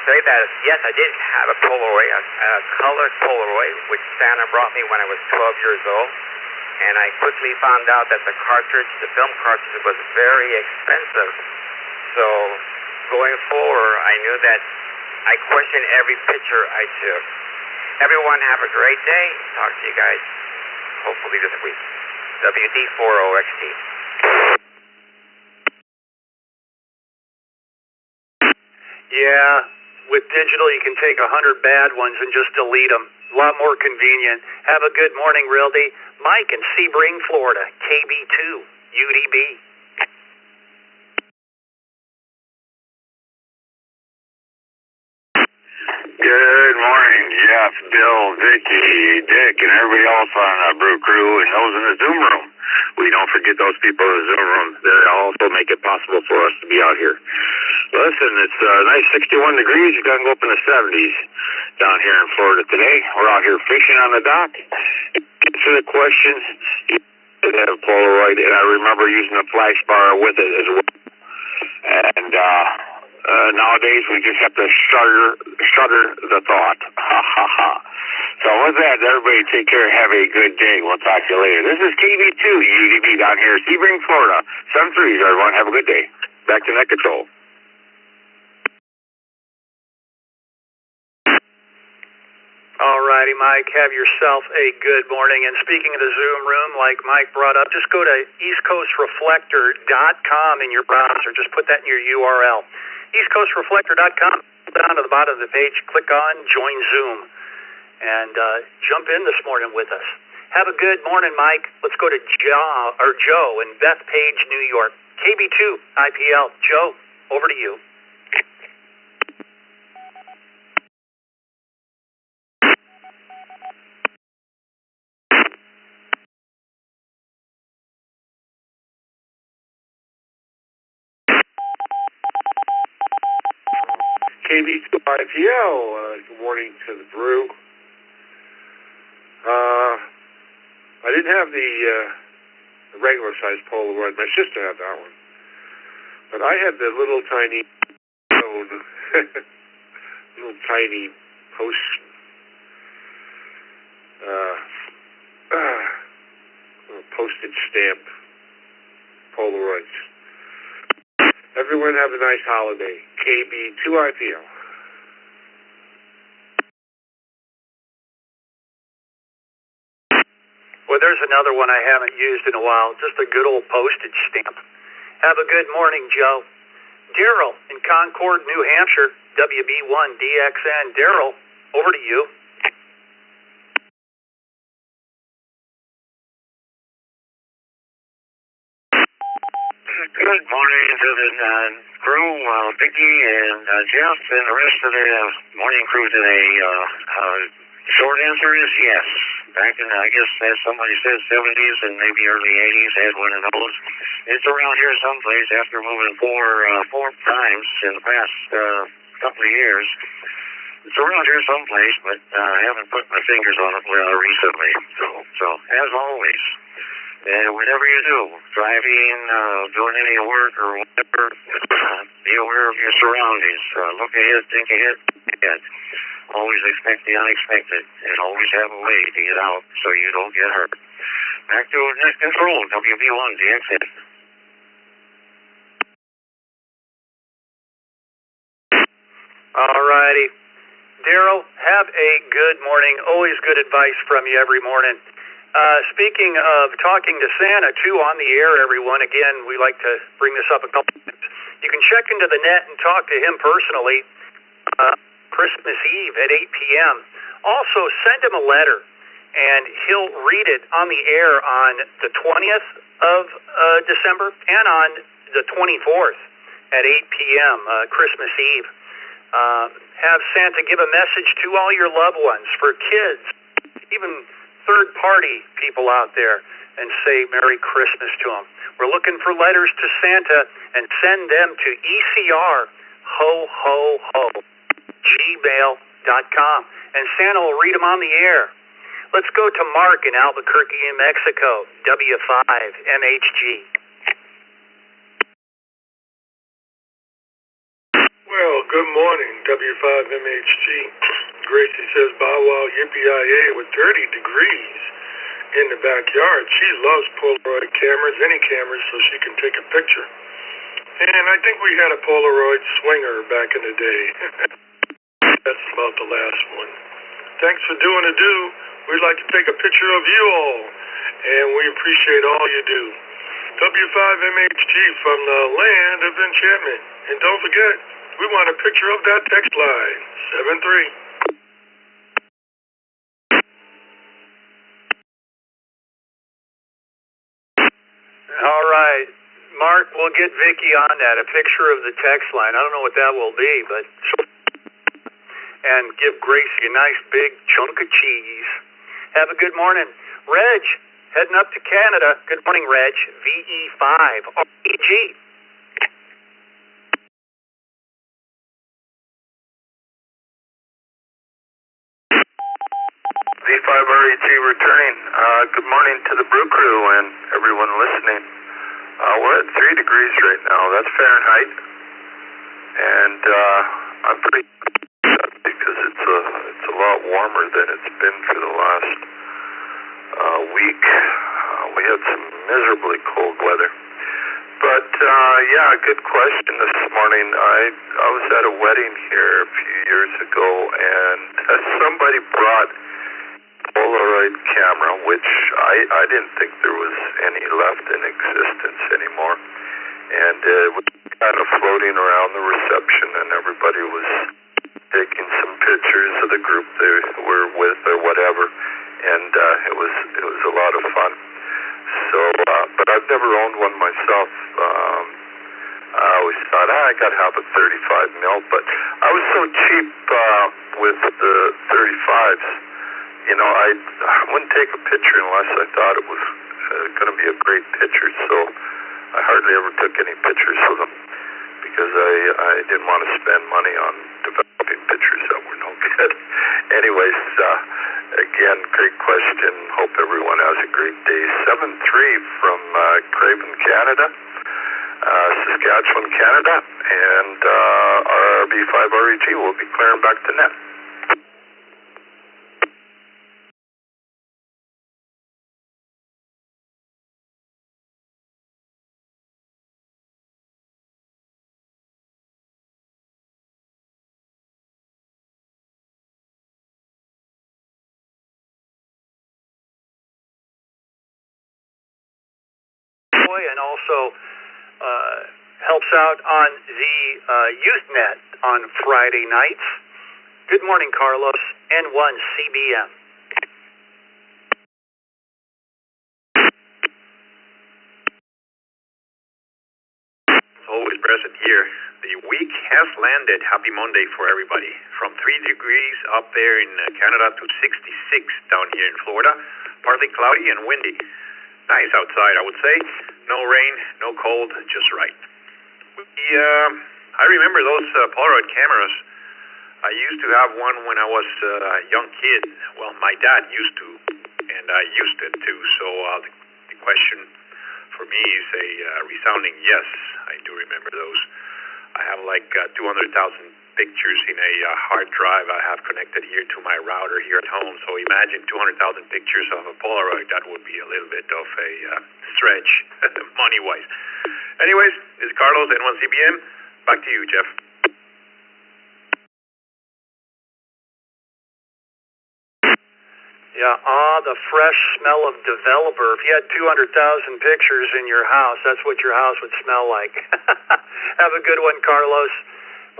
say that, yes, I did have a Polaroid, a colored Polaroid, which Santa brought me when I was 12 years old. And I quickly found out that the film cartridge was very expensive. So going forward, I knew that I questioned every picture I took. Everyone have a great day. Talk to you guys hopefully this week. WD4OXT. Yeah, with digital you can take 100 bad ones and just delete them. A lot more convenient. Have a good morning, Rildy. Mike in Sebring, Florida, KB2, UDB. Good morning, Jeff, Bill, Vicky, Dick, and everybody else on the Brew Crew and those in the Zoom room. We don't forget those people in the Zoom room that also make it possible for us to be out here. Listen, it's nice 61 degrees. It's going to go up in the 70s down here in Florida today. We're out here fishing on the dock. Answer the question. You did have Polaroid, and I remember using a flash bar with it as well. And nowadays we just have to shudder the thought. So with that, everybody take care. Have a good day. We'll talk to you later. This is KB2 UDB down here in Sebring, Florida. 7-3, everyone. Have a good day. Back to net control. Alrighty, Mike, have yourself a good morning. And speaking of the Zoom room, like Mike brought up, just go to eastcoastreflector.com in your browser. Just put that in your URL. eastcoastreflector.com. Down to the bottom of the page, click on Join Zoom. And jump in this morning with us. Have a good morning, Mike. Let's go to Joe in Bethpage, New York. KB2 IPL. Joe, over to you. KB2 IPL, good morning to the Brew. I didn't have the regular size Polaroid. My sister had that one. But I had the little tiny, little tiny postage stamp Polaroids. Everyone have a nice holiday. KB2 IPL. Well, there's another one I haven't used in a while, just a good old postage stamp. Have a good morning, Joe. Daryl in Concord, New Hampshire, WB1DXN. Daryl, over to you. Good morning to the crew, Vicky and Jeff and the rest of the morning crew today. Short answer is yes. Back in, I guess, as somebody said, 70s and maybe early 80s, I had one of those. It's around here someplace after moving four times in the past couple of years. It's around here someplace, but I haven't put my fingers on it recently. So as always, whatever you do, driving, doing any work or whatever, be aware of your surroundings. Look ahead, think ahead. Always expect the unexpected, and always have a way to get out so you don't get hurt. Back to net control, WB1DXN. Alrighty. Daryl, have a good morning. Always good advice from you every morning. Speaking of talking to Santa, too, on the air, everyone, again, we like to bring this up a couple times. You can check into the net and talk to him personally Christmas Eve at 8 p.m. Also, send him a letter, and he'll read it on the air on the 20th of December and on the 24th at 8 p.m., Christmas Eve. Have Santa give a message to all your loved ones, for kids, even third-party people out there, and say Merry Christmas to them. We're looking for letters to Santa, and send them to ECR, ho, ho, ho, gmail.com, and Santa will read them on the air. Let's go to Mark in Albuquerque, New Mexico, W5MHG. Well, good morning, W5MHG. Gracie says, bow wow, yippee-yi-yay, with 30 degrees in the backyard. She loves Polaroid cameras, any cameras, so she can take a picture. And I think we had a Polaroid swinger back in the day. That's about the last one. Thanks for doing the do. We'd like to take a picture of you all, and we appreciate all you do. W5MHG from the land of enchantment. And don't forget, we want a picture of that text line, 73. All right. Mark, we'll get Vicky on that, a picture of the text line. I don't know what that will be, but and give Gracie a nice big chunk of cheese. Have a good morning. Reg, heading up to Canada. Good morning, Reg. VE5 REG. V5REG returning. Good morning to the Brew Crew and everyone listening. We're at 3 degrees right now. That's Fahrenheit. And I'm pretty upset because it's a lot warmer than it's been for the last week. We had some miserably cold weather. But yeah, good question this morning. I was at a wedding here a few years ago, and somebody brought Polaroid camera, which I didn't think there was any left in existence anymore. And it was kind of floating around the reception, and everybody was taking some pictures of the group they were with or whatever. And it was a lot of fun. So, but I've never owned one myself. I always thought, I got to have a 35 mil, but I was so cheap with the 35s. You know, I wouldn't take a picture unless I thought it was going to be a great picture, so I hardly ever took any pictures of them because I didn't want to spend money on developing pictures that were no good. Anyways, again, great question. Hope everyone has a great day. 7-3 from Craven, Canada, Saskatchewan, Canada, and our RB5REG will be clearing back to net. And also helps out on the YouthNet on Friday nights. Good morning, Carlos. N1 CBM. Always present here. The week has landed. Happy Monday for everybody. From 3 degrees up there in Canada to 66 down here in Florida. Partly cloudy and windy. Nice outside, I would say. No rain, no cold, just right. I remember those Polaroid cameras. I used to have one when I was a young kid. Well, my dad used to, and I used it too. So the question for me is a resounding yes. I do remember those. I have like 200,000 pictures in a hard drive I have connected here to my router here at home. So imagine 200,000 pictures of a Polaroid. That would be a little bit of a stretch, money-wise. Anyways, this is Carlos, N1CBM. Back to you, Jeff. Yeah, the fresh smell of developer. If you had 200,000 pictures in your house, that's what your house would smell like. Have a good one, Carlos.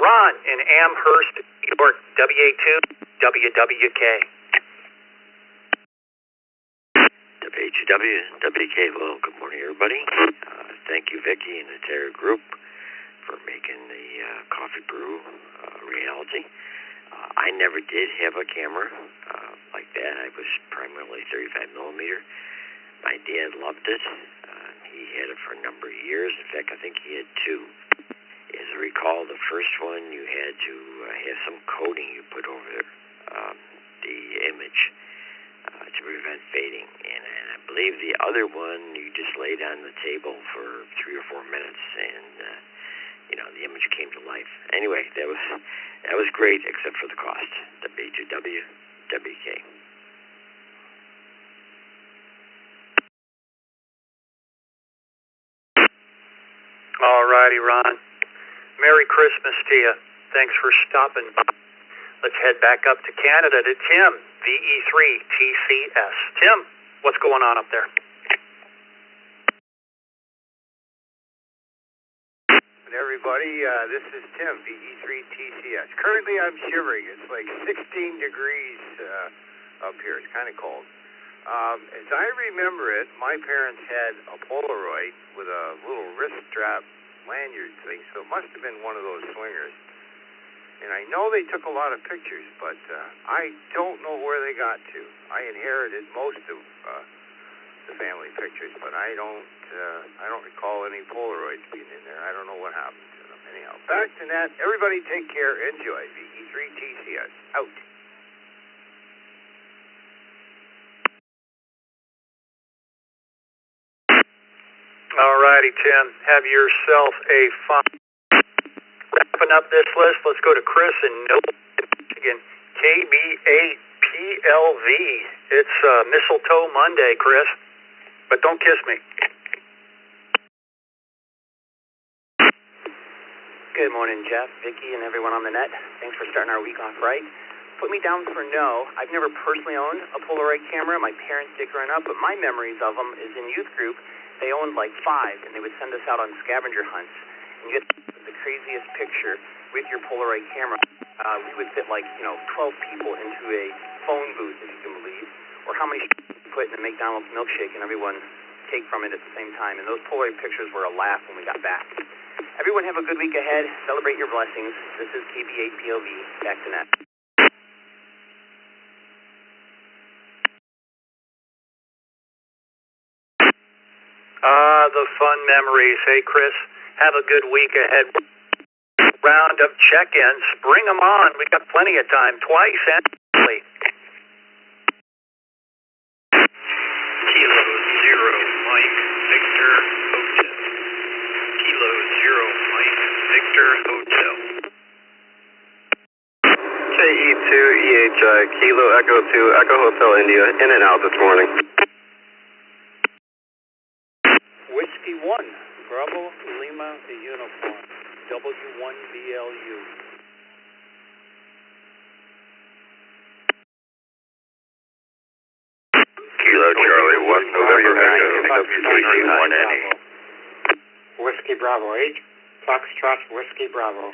Ron in Amherst, New York, WA2, WWK. WHW, WK, well, good morning, everybody. Thank you, Vicki and the entire group, for making the coffee brew reality. I never did have a camera like that. I was primarily 35 millimeter. My dad loved it. He had it for a number of years. In fact, I think he had two. As I recall, the first one, you had to have some coating you put over the image to prevent fading. And I believe the other one, you just laid on the table for 3 or 4 minutes, and you know, the image came to life. Anyway, that was great, except for the cost. WHW, WK. All righty, Ron. Merry Christmas to you. Thanks for stopping by. Let's head back up to Canada to Tim, VE3 TCS. Tim, what's going on up there? Everybody, this is Tim, VE3 TCS. Currently I'm shivering. It's like 16 degrees up here. It's kind of cold. As I remember it, my parents had a Polaroid with a little wrist strap lanyard thing, so it must have been one of those swingers. And I know they took a lot of pictures, but I don't know where they got to. I inherited most of the family pictures, but I don't recall any Polaroids being in there. I don't know what happened to them. Anyhow, back to that. Everybody take care. Enjoy. VE3TCS. Out. Alrighty, Tim. Have yourself a fun. Wrapping up this list, let's go to Chris in Michigan. KB8PLV. It's Mistletoe Monday, Chris. But don't kiss me. Good morning, Jeff, Vicky, and everyone on the net. Thanks for starting our week off right. Put me down for no. I've never personally owned a Polaroid camera. My parents did growing up, but my memories of them is in youth group. They owned like 5, and they would send us out on scavenger hunts. And you get the craziest picture with your Polaroid camera. We would fit 12 people into a phone booth, if you can believe, or how many you put in a McDonald's milkshake and everyone take from it at the same time. And those Polaroid pictures were a laugh when we got back. Everyone have a good week ahead. Celebrate your blessings. This is KB8PLV. Back to net. The fun memories. Hey, Chris, have a good week ahead. Round of check-ins. Bring them on. We got plenty of time. Twice annually. Kilo 0 Mike Victor Hotel. Kilo 0 Mike Victor Hotel. KE2EHI Kilo Echo 2 Echo Hotel India, in and out this morning. Whiskey 1, Bravo Lima Uniform, W1BLU. Kilo Charlie 1 November Echo W31NE. Whiskey Bravo 8, Foxtrot Whiskey Bravo.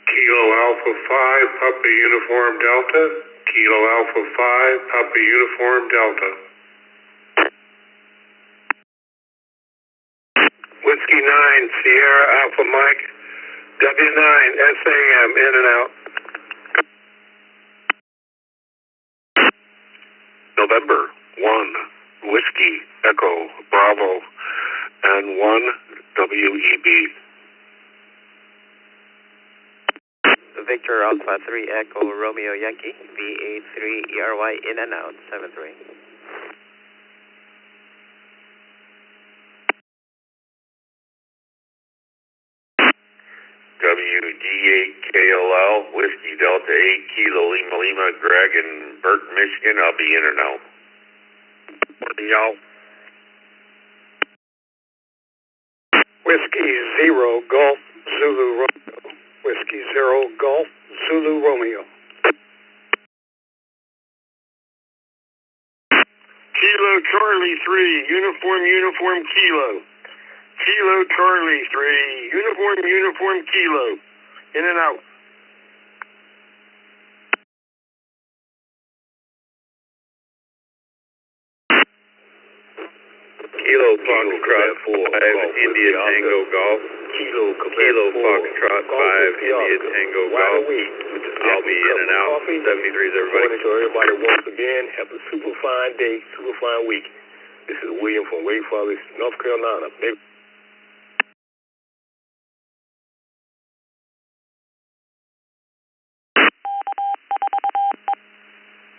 Kilo Alpha 5 Papa Uniform Delta. Kilo Alpha 5 Papa Uniform Delta. Whiskey 9 Sierra Alpha Mike. W9 SAM in and out. November 1 Whiskey Echo Bravo and 1 WEB. Victor Alpha 3 Echo Romeo Yankee, VA3ERY in and out, 73. WD8KLL, Whiskey Delta 8, Kilo Lima Lima, Greg in Burton, Michigan. I'll be in and out. Morning, y'all. Whiskey 0 Golf Zulu Romeo. Whiskey 0 Golf Zulu Romeo. Kilo Charlie 3, Uniform Kilo. Kilo Charlie 3, Uniform Kilo. In and out. Kilo Foxtrot 5, India Tango Golf. Kilo Foxtrot 5, India Tango Golf. I'll be in and out. 73s, everybody. So everybody, once again, have a super fine day, super fine week. This is William from Wake Forest, North Carolina.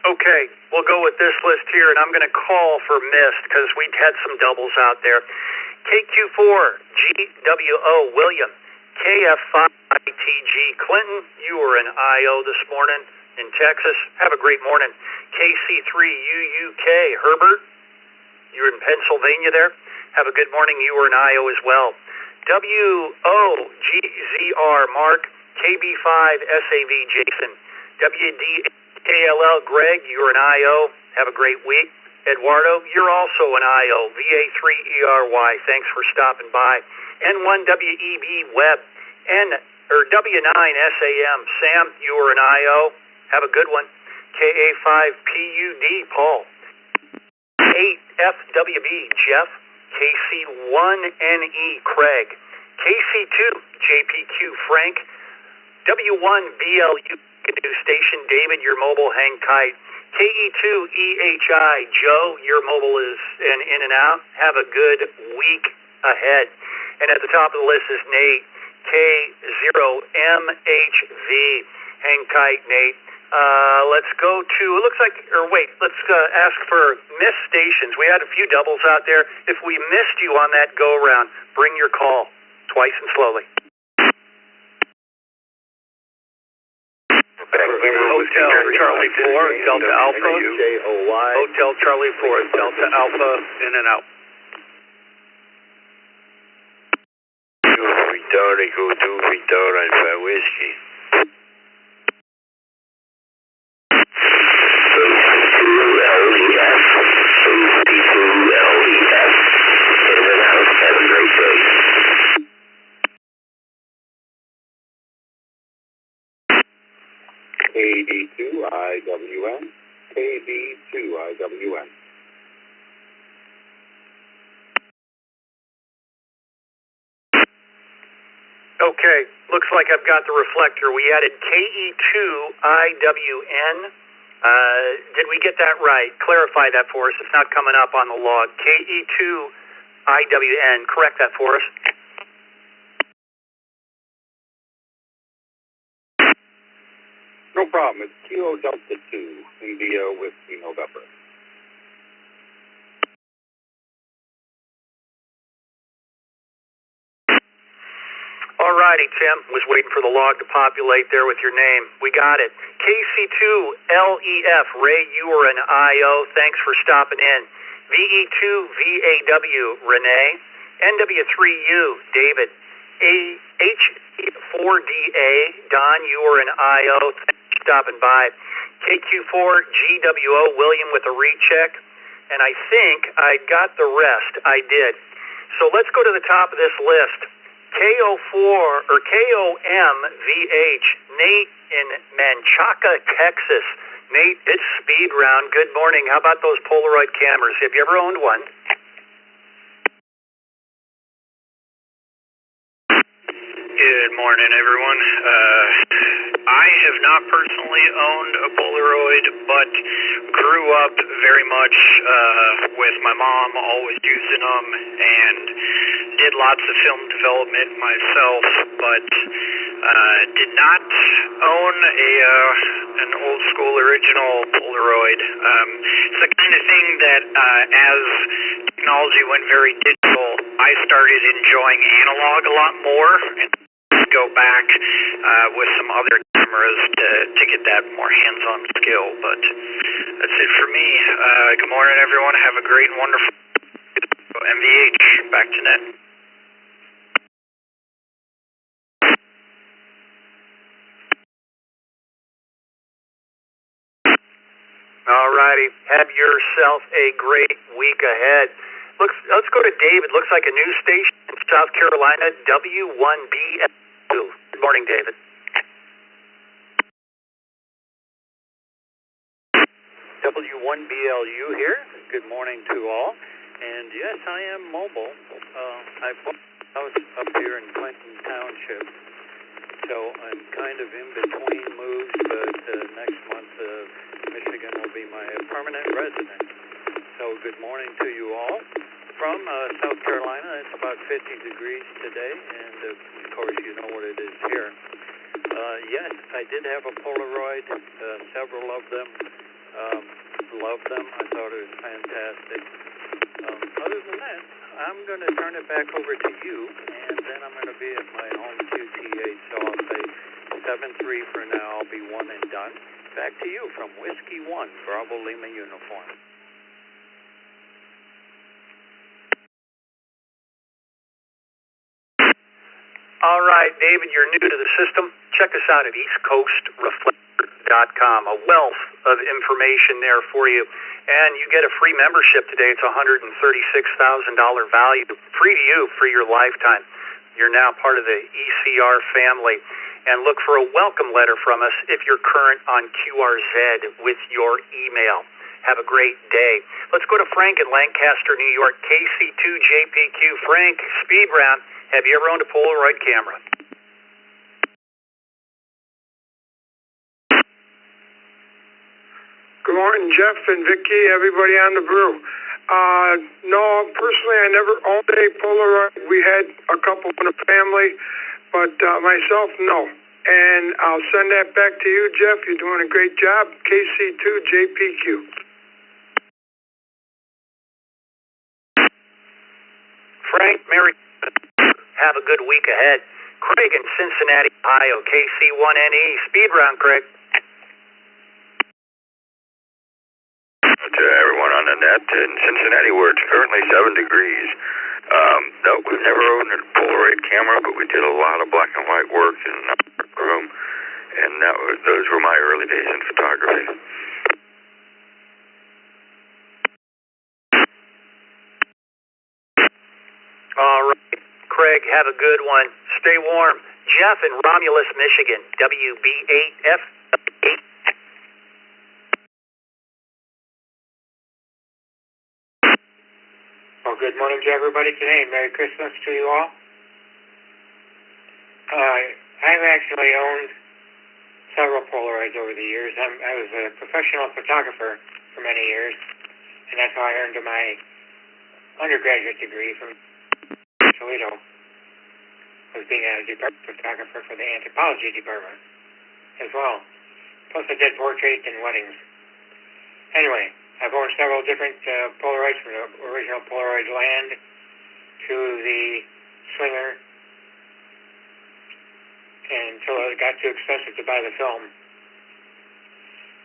Okay, we'll go with this list here, and I'm going to call for missed because we had some doubles out there. KQ4, GWO William, KF5 ITG Clinton, you were in IO this morning in Texas. Have a great morning. KC3 UUK Herbert, you were in Pennsylvania there. Have a good morning. You were in IO as well. WOGZR Mark, KB5 SAV Jason, WDKLL Greg, you were in IO. Have a great week. Eduardo, you're also an IO, VA3ERY. Thanks for stopping by. N1WEB Web, W9SAM. Sam, you were an IO. Have a good one. KA5PUD Paul. 8FWB Jeff. KC1NE Craig. KC2 JPQ Frank. W1BLU Canoe Station, David, your mobile hang tight. KE2EHI, Joe, your mobile is in and out. Have a good week ahead. And at the top of the list is Nate, K0MHV. Hang tight, Nate. Let's go to, it looks like, or wait, let's ask for missed stations. We had a few doubles out there. If we missed you on that go-around, bring your call twice and slowly. Hotel Charlie 4, Delta Alpha. Hotel Charlie 4, Delta Alpha, in and out. Return equal to return Alpha Whiskey. KB2IWN, KB2IWN. Okay, looks like I've got the reflector. We added KE2IWN. Did we get that right? Clarify that for us. It's not coming up on the log. KE2IWN. Correct that for us. No problem. It's Kilo Delta 2, India Whiskey November. Alrighty, Tim. Was waiting for the log to populate there with your name. We got it. KC2LEF, Ray, you were an IO. Thanks for stopping in. VE2VAW, Renee. NW3U, David. H4DA, Don, you were an IO. Thanks for stopping by. KQ4GWO, William with a recheck. And I think I got the rest. I did. So let's go to the top of this list. KO4 or KOMVH, Nate in Manchaca, Texas. Nate, it's speed round. Good morning. How about those Polaroid cameras? Have you ever owned one? Good morning, everyone. I have not personally owned a Polaroid, but grew up very much with my mom always using them and did lots of film development myself, but did not own an old school original Polaroid. It's the kind of thing that as technology went very digital, I started enjoying analog a lot more and go back with some other cameras to get that more hands-on skill. But that's it for me. Good morning, everyone. Have a great and wonderful MVH. Back to net. Alrighty. Have yourself a great week ahead. Let's go to David. Looks like a news station in South Carolina, W1BLU. Good morning, David. W1BLU here. Good morning to all. And yes, I am mobile. I bought a house up here in Clinton Township. So I'm kind of in between moves, but next month Michigan will be my permanent residence. So good morning to you all. From South Carolina, it's about 50 degrees today, and of course you know what it is here. Yes, I did have a Polaroid, several of them. Loved them. I thought it was fantastic. Other than that, I'm going to turn it back over to you, and then I'm going to be at my home QTA, so I'll say 7-3 for now. I'll be one and done. Back to you from Whiskey 1, Bravo Lima uniform. All right, David, you're new to the system. Check us out at eastcoastreflector.com. A wealth of information there for you. And you get a free membership today. It's $136,000 value. Free to you for your lifetime. You're now part of the ECR family. And look for a welcome letter from us if you're current on QRZ with your email. Have a great day. Let's go to Frank in Lancaster, New York, KC2JPQ. Frank, speed round. Have you ever owned a Polaroid camera? morning, Jeff and Vicky, everybody on the brew. No, personally, I never owned a Polaroid. We had a couple in the family, but myself, no. And I'll send that back to you, Jeff. You're doing a great job. KC2JPQ. Frank, Merry, have a good week ahead. Craig in Cincinnati, Ohio, KC1NE. Speed round, Craig. To everyone on the net in Cincinnati, where it's currently 7 degrees. No, we've never owned a Polaroid camera, but we did a lot of black and white work in our room, and those were my early days in photography. All right, Craig, have a good one. Stay warm. Jeff in Romulus, Michigan, WB8F. Well, good morning to everybody today. Merry Christmas to you all. I've actually owned several Polaroids over the years. I was a professional photographer for many years, and that's how I earned my undergraduate degree from Toledo. I was being a department photographer for the anthropology department as well. Plus I did portraits and weddings. Anyway, I've owned several different Polaroids, from the original Polaroid Land to the Swinger, until it got too expensive to buy the film.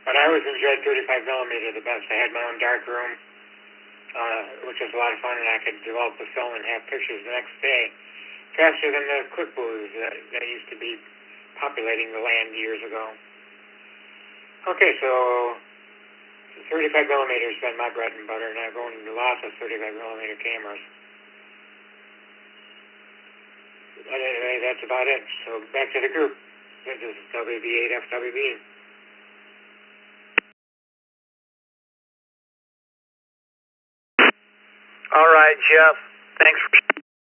But I always enjoyed 35mm the best. I had my own dark room, which was a lot of fun, and I could develop the film and have pictures the next day faster than the quick movies that used to be populating the land years ago. Okay, so 35mm has been my bread and butter, and I've owned lots of 35mm cameras. But anyway, that's about it. So back to the group. This is WB8FWB. All right, Jeff. Thanks for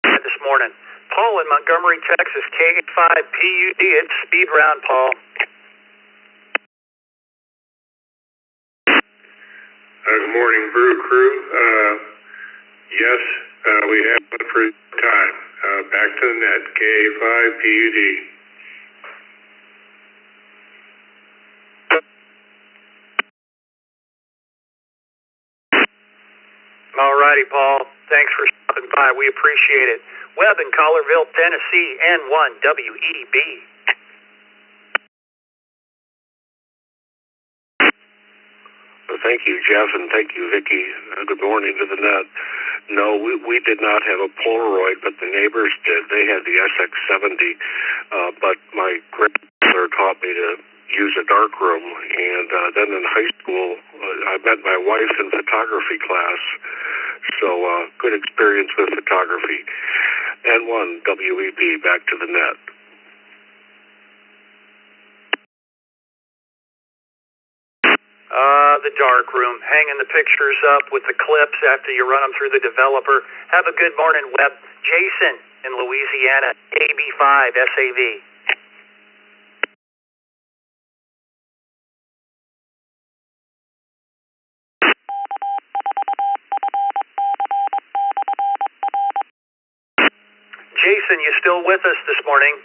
sharing this morning. Paul in Montgomery, Texas, K5PUD. It's speed round, Paul. Good morning, Brew Crew. Yes, we have one for time. Back to the net, K5PUD. All righty, Paul. Thanks for stopping by. We appreciate it. Webb in Collierville, Tennessee, N1WEB. Well, thank you, Jeff, and thank you, Vicky. Good morning to the net. No, we did not have a Polaroid, but the neighbors did. They had the SX70, but my grandmother taught me to use a darkroom, and then in high school, I met my wife in photography class, so good experience with photography. N1 WEB, back to the net. The dark room, hanging the pictures up with the clips after you run them through the developer. Have a good morning, Webb. Jason in Louisiana, AB5 SAV. Jason, you still with us this morning?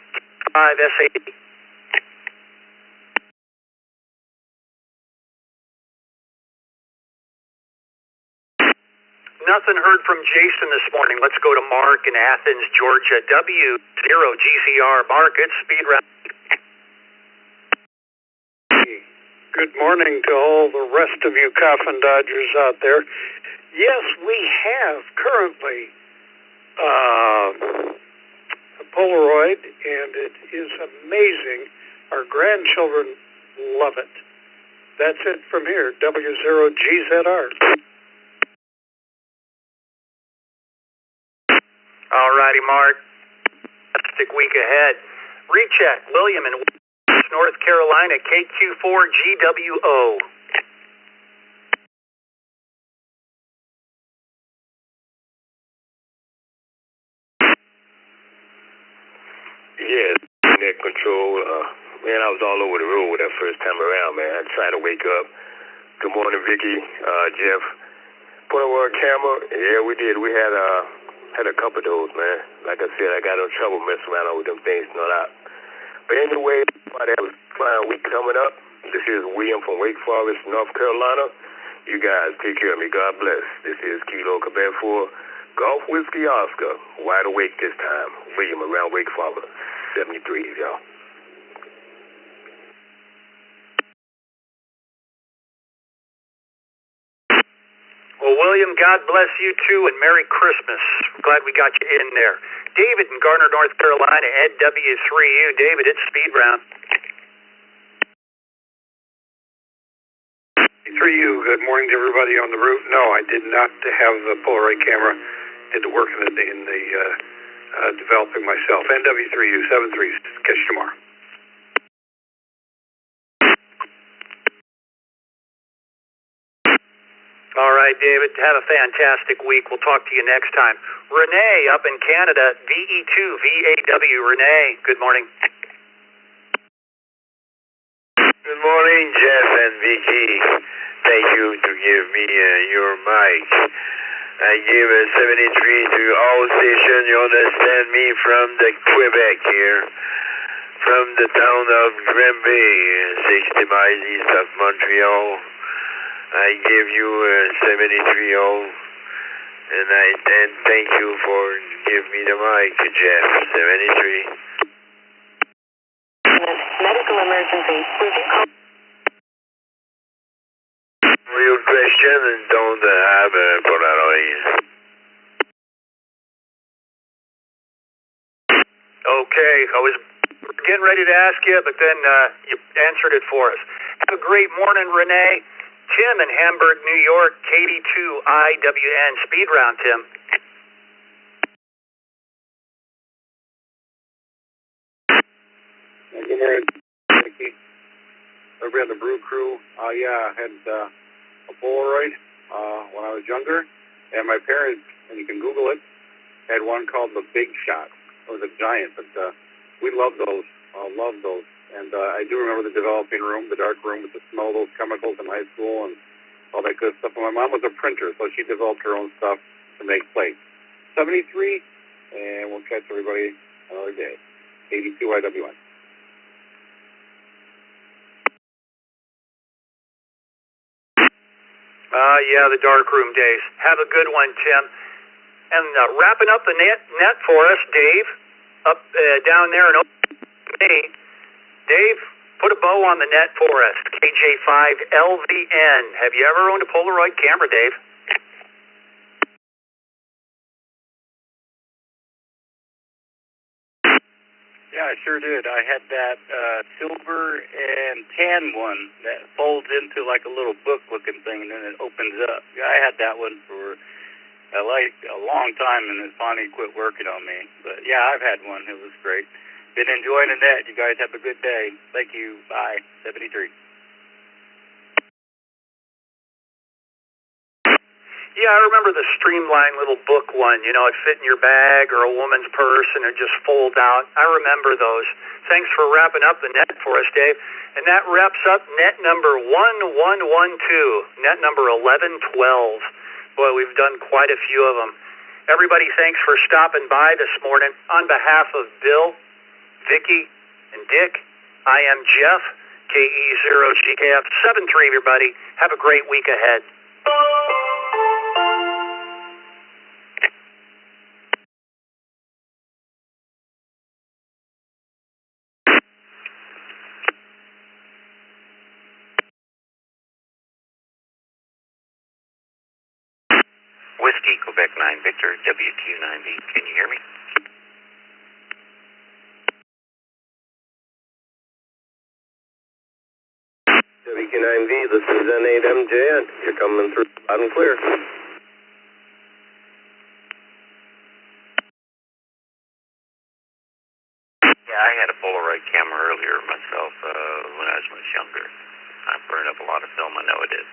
5 SAV. Nothing heard from Jason this morning. Let's go to Mark in Athens, Georgia. W0GCR. Mark, it's speed round. Good morning to all the rest of you coffin dodgers out there. Yes, we have currently a Polaroid, and it is amazing. Our grandchildren love it. That's it from here, W0GZR. All righty, Mark. Fantastic week ahead. Recheck, William in North Carolina, KQ4GWO. Yeah, net control. Man, I was all over the road that first time around, man. I tried to wake up. Good morning, Vicky, Jeff. Polaroid camera, yeah, we did. We had a couple of those, man. Like I said, I got no trouble messing around with them things, not out. But anyway, everybody have a fine week coming up. This is William from Wake Forest, North Carolina. You guys take care of me. God bless. This is Kilo Quebec 4, Golf Whiskey Oscar. Wide awake this time. William around Wake Forest, 73, y'all. Well, William, God bless you too, and Merry Christmas. Glad we got you in there. David in Garner, North Carolina, Ed W3U. David, it's speed round. 3U, good morning to everybody on the roof. No, I did not have the Polaroid camera. Did the work in the developing myself. NW3U, 73. Catch you tomorrow. All right, David, have a fantastic week. We'll talk to you next time. Renee up in Canada, VE2VAW. Renee, good morning. Good morning, Jeff and Vicky. Thank you to give me your mic. I give a 73 to all station. You understand me from the Quebec here, from the town of Granby, 60 miles east of Montreal. I give you a 73-0, and thank you for giving me the mic, Jeff. 73. Medical emergency. Would you call? Real question and don't have a Polaroid. Okay, I was getting ready to ask you, but then you answered it for us. Have a great morning, Renee. Tim in Hamburg, New York, KD2IWN. Speed round, Tim. Good morning, Vicky. Everybody on the Brew crew. Yeah, I had a Polaroid when I was younger, and my parents, and you can Google it, had one called the Big Shot. It was a giant, but we loved those. Loved those. And I do remember the developing room, the dark room with the smell of those chemicals in high school and all that good stuff. And my mom was a printer, so she developed her own stuff to make plates. 73, and we'll catch everybody another day. 82 IWN. Yeah, the dark room days. Have a good one, Tim. And wrapping up the net for us, Dave, up down there in me. Dave, put a bow on the net for us. KJ5LVN. Have you ever owned a Polaroid camera, Dave? Yeah, I sure did. I had that silver and tan one that folds into like a little book-looking thing, and then it opens up. Yeah, I had that one for like a long time, and it finally quit working on me. But yeah, I've had one. It was great. Been enjoying the net. You guys have a good day. Thank you. Bye. 73. Yeah, I remember the streamlined little book one. You know, it fit in your bag or a woman's purse and it just folds out. I remember those. Thanks for wrapping up the net for us, Dave. And that wraps up net number 1112, net number 1112. Boy, we've done quite a few of them. Everybody, thanks for stopping by this morning. On behalf of Bill, Vicky, and Dick, I am Jeff, KE0GKF73, everybody. Have a great week ahead. Whiskey, Quebec 9, Victor, WQ9B. Can you hear me? WQ9V, this is N8MJ, and you're coming through loud and clear. Yeah, I had a Polaroid camera earlier myself when I was much younger. I burned up a lot of film, I know it did.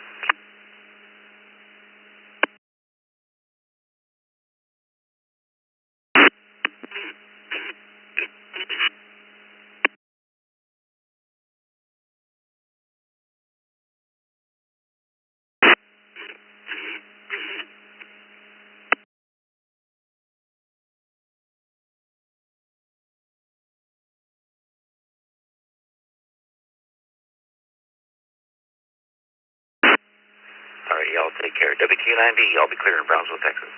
Y'all take care. WQ9B, I'll be clear in Brownsville, Texas.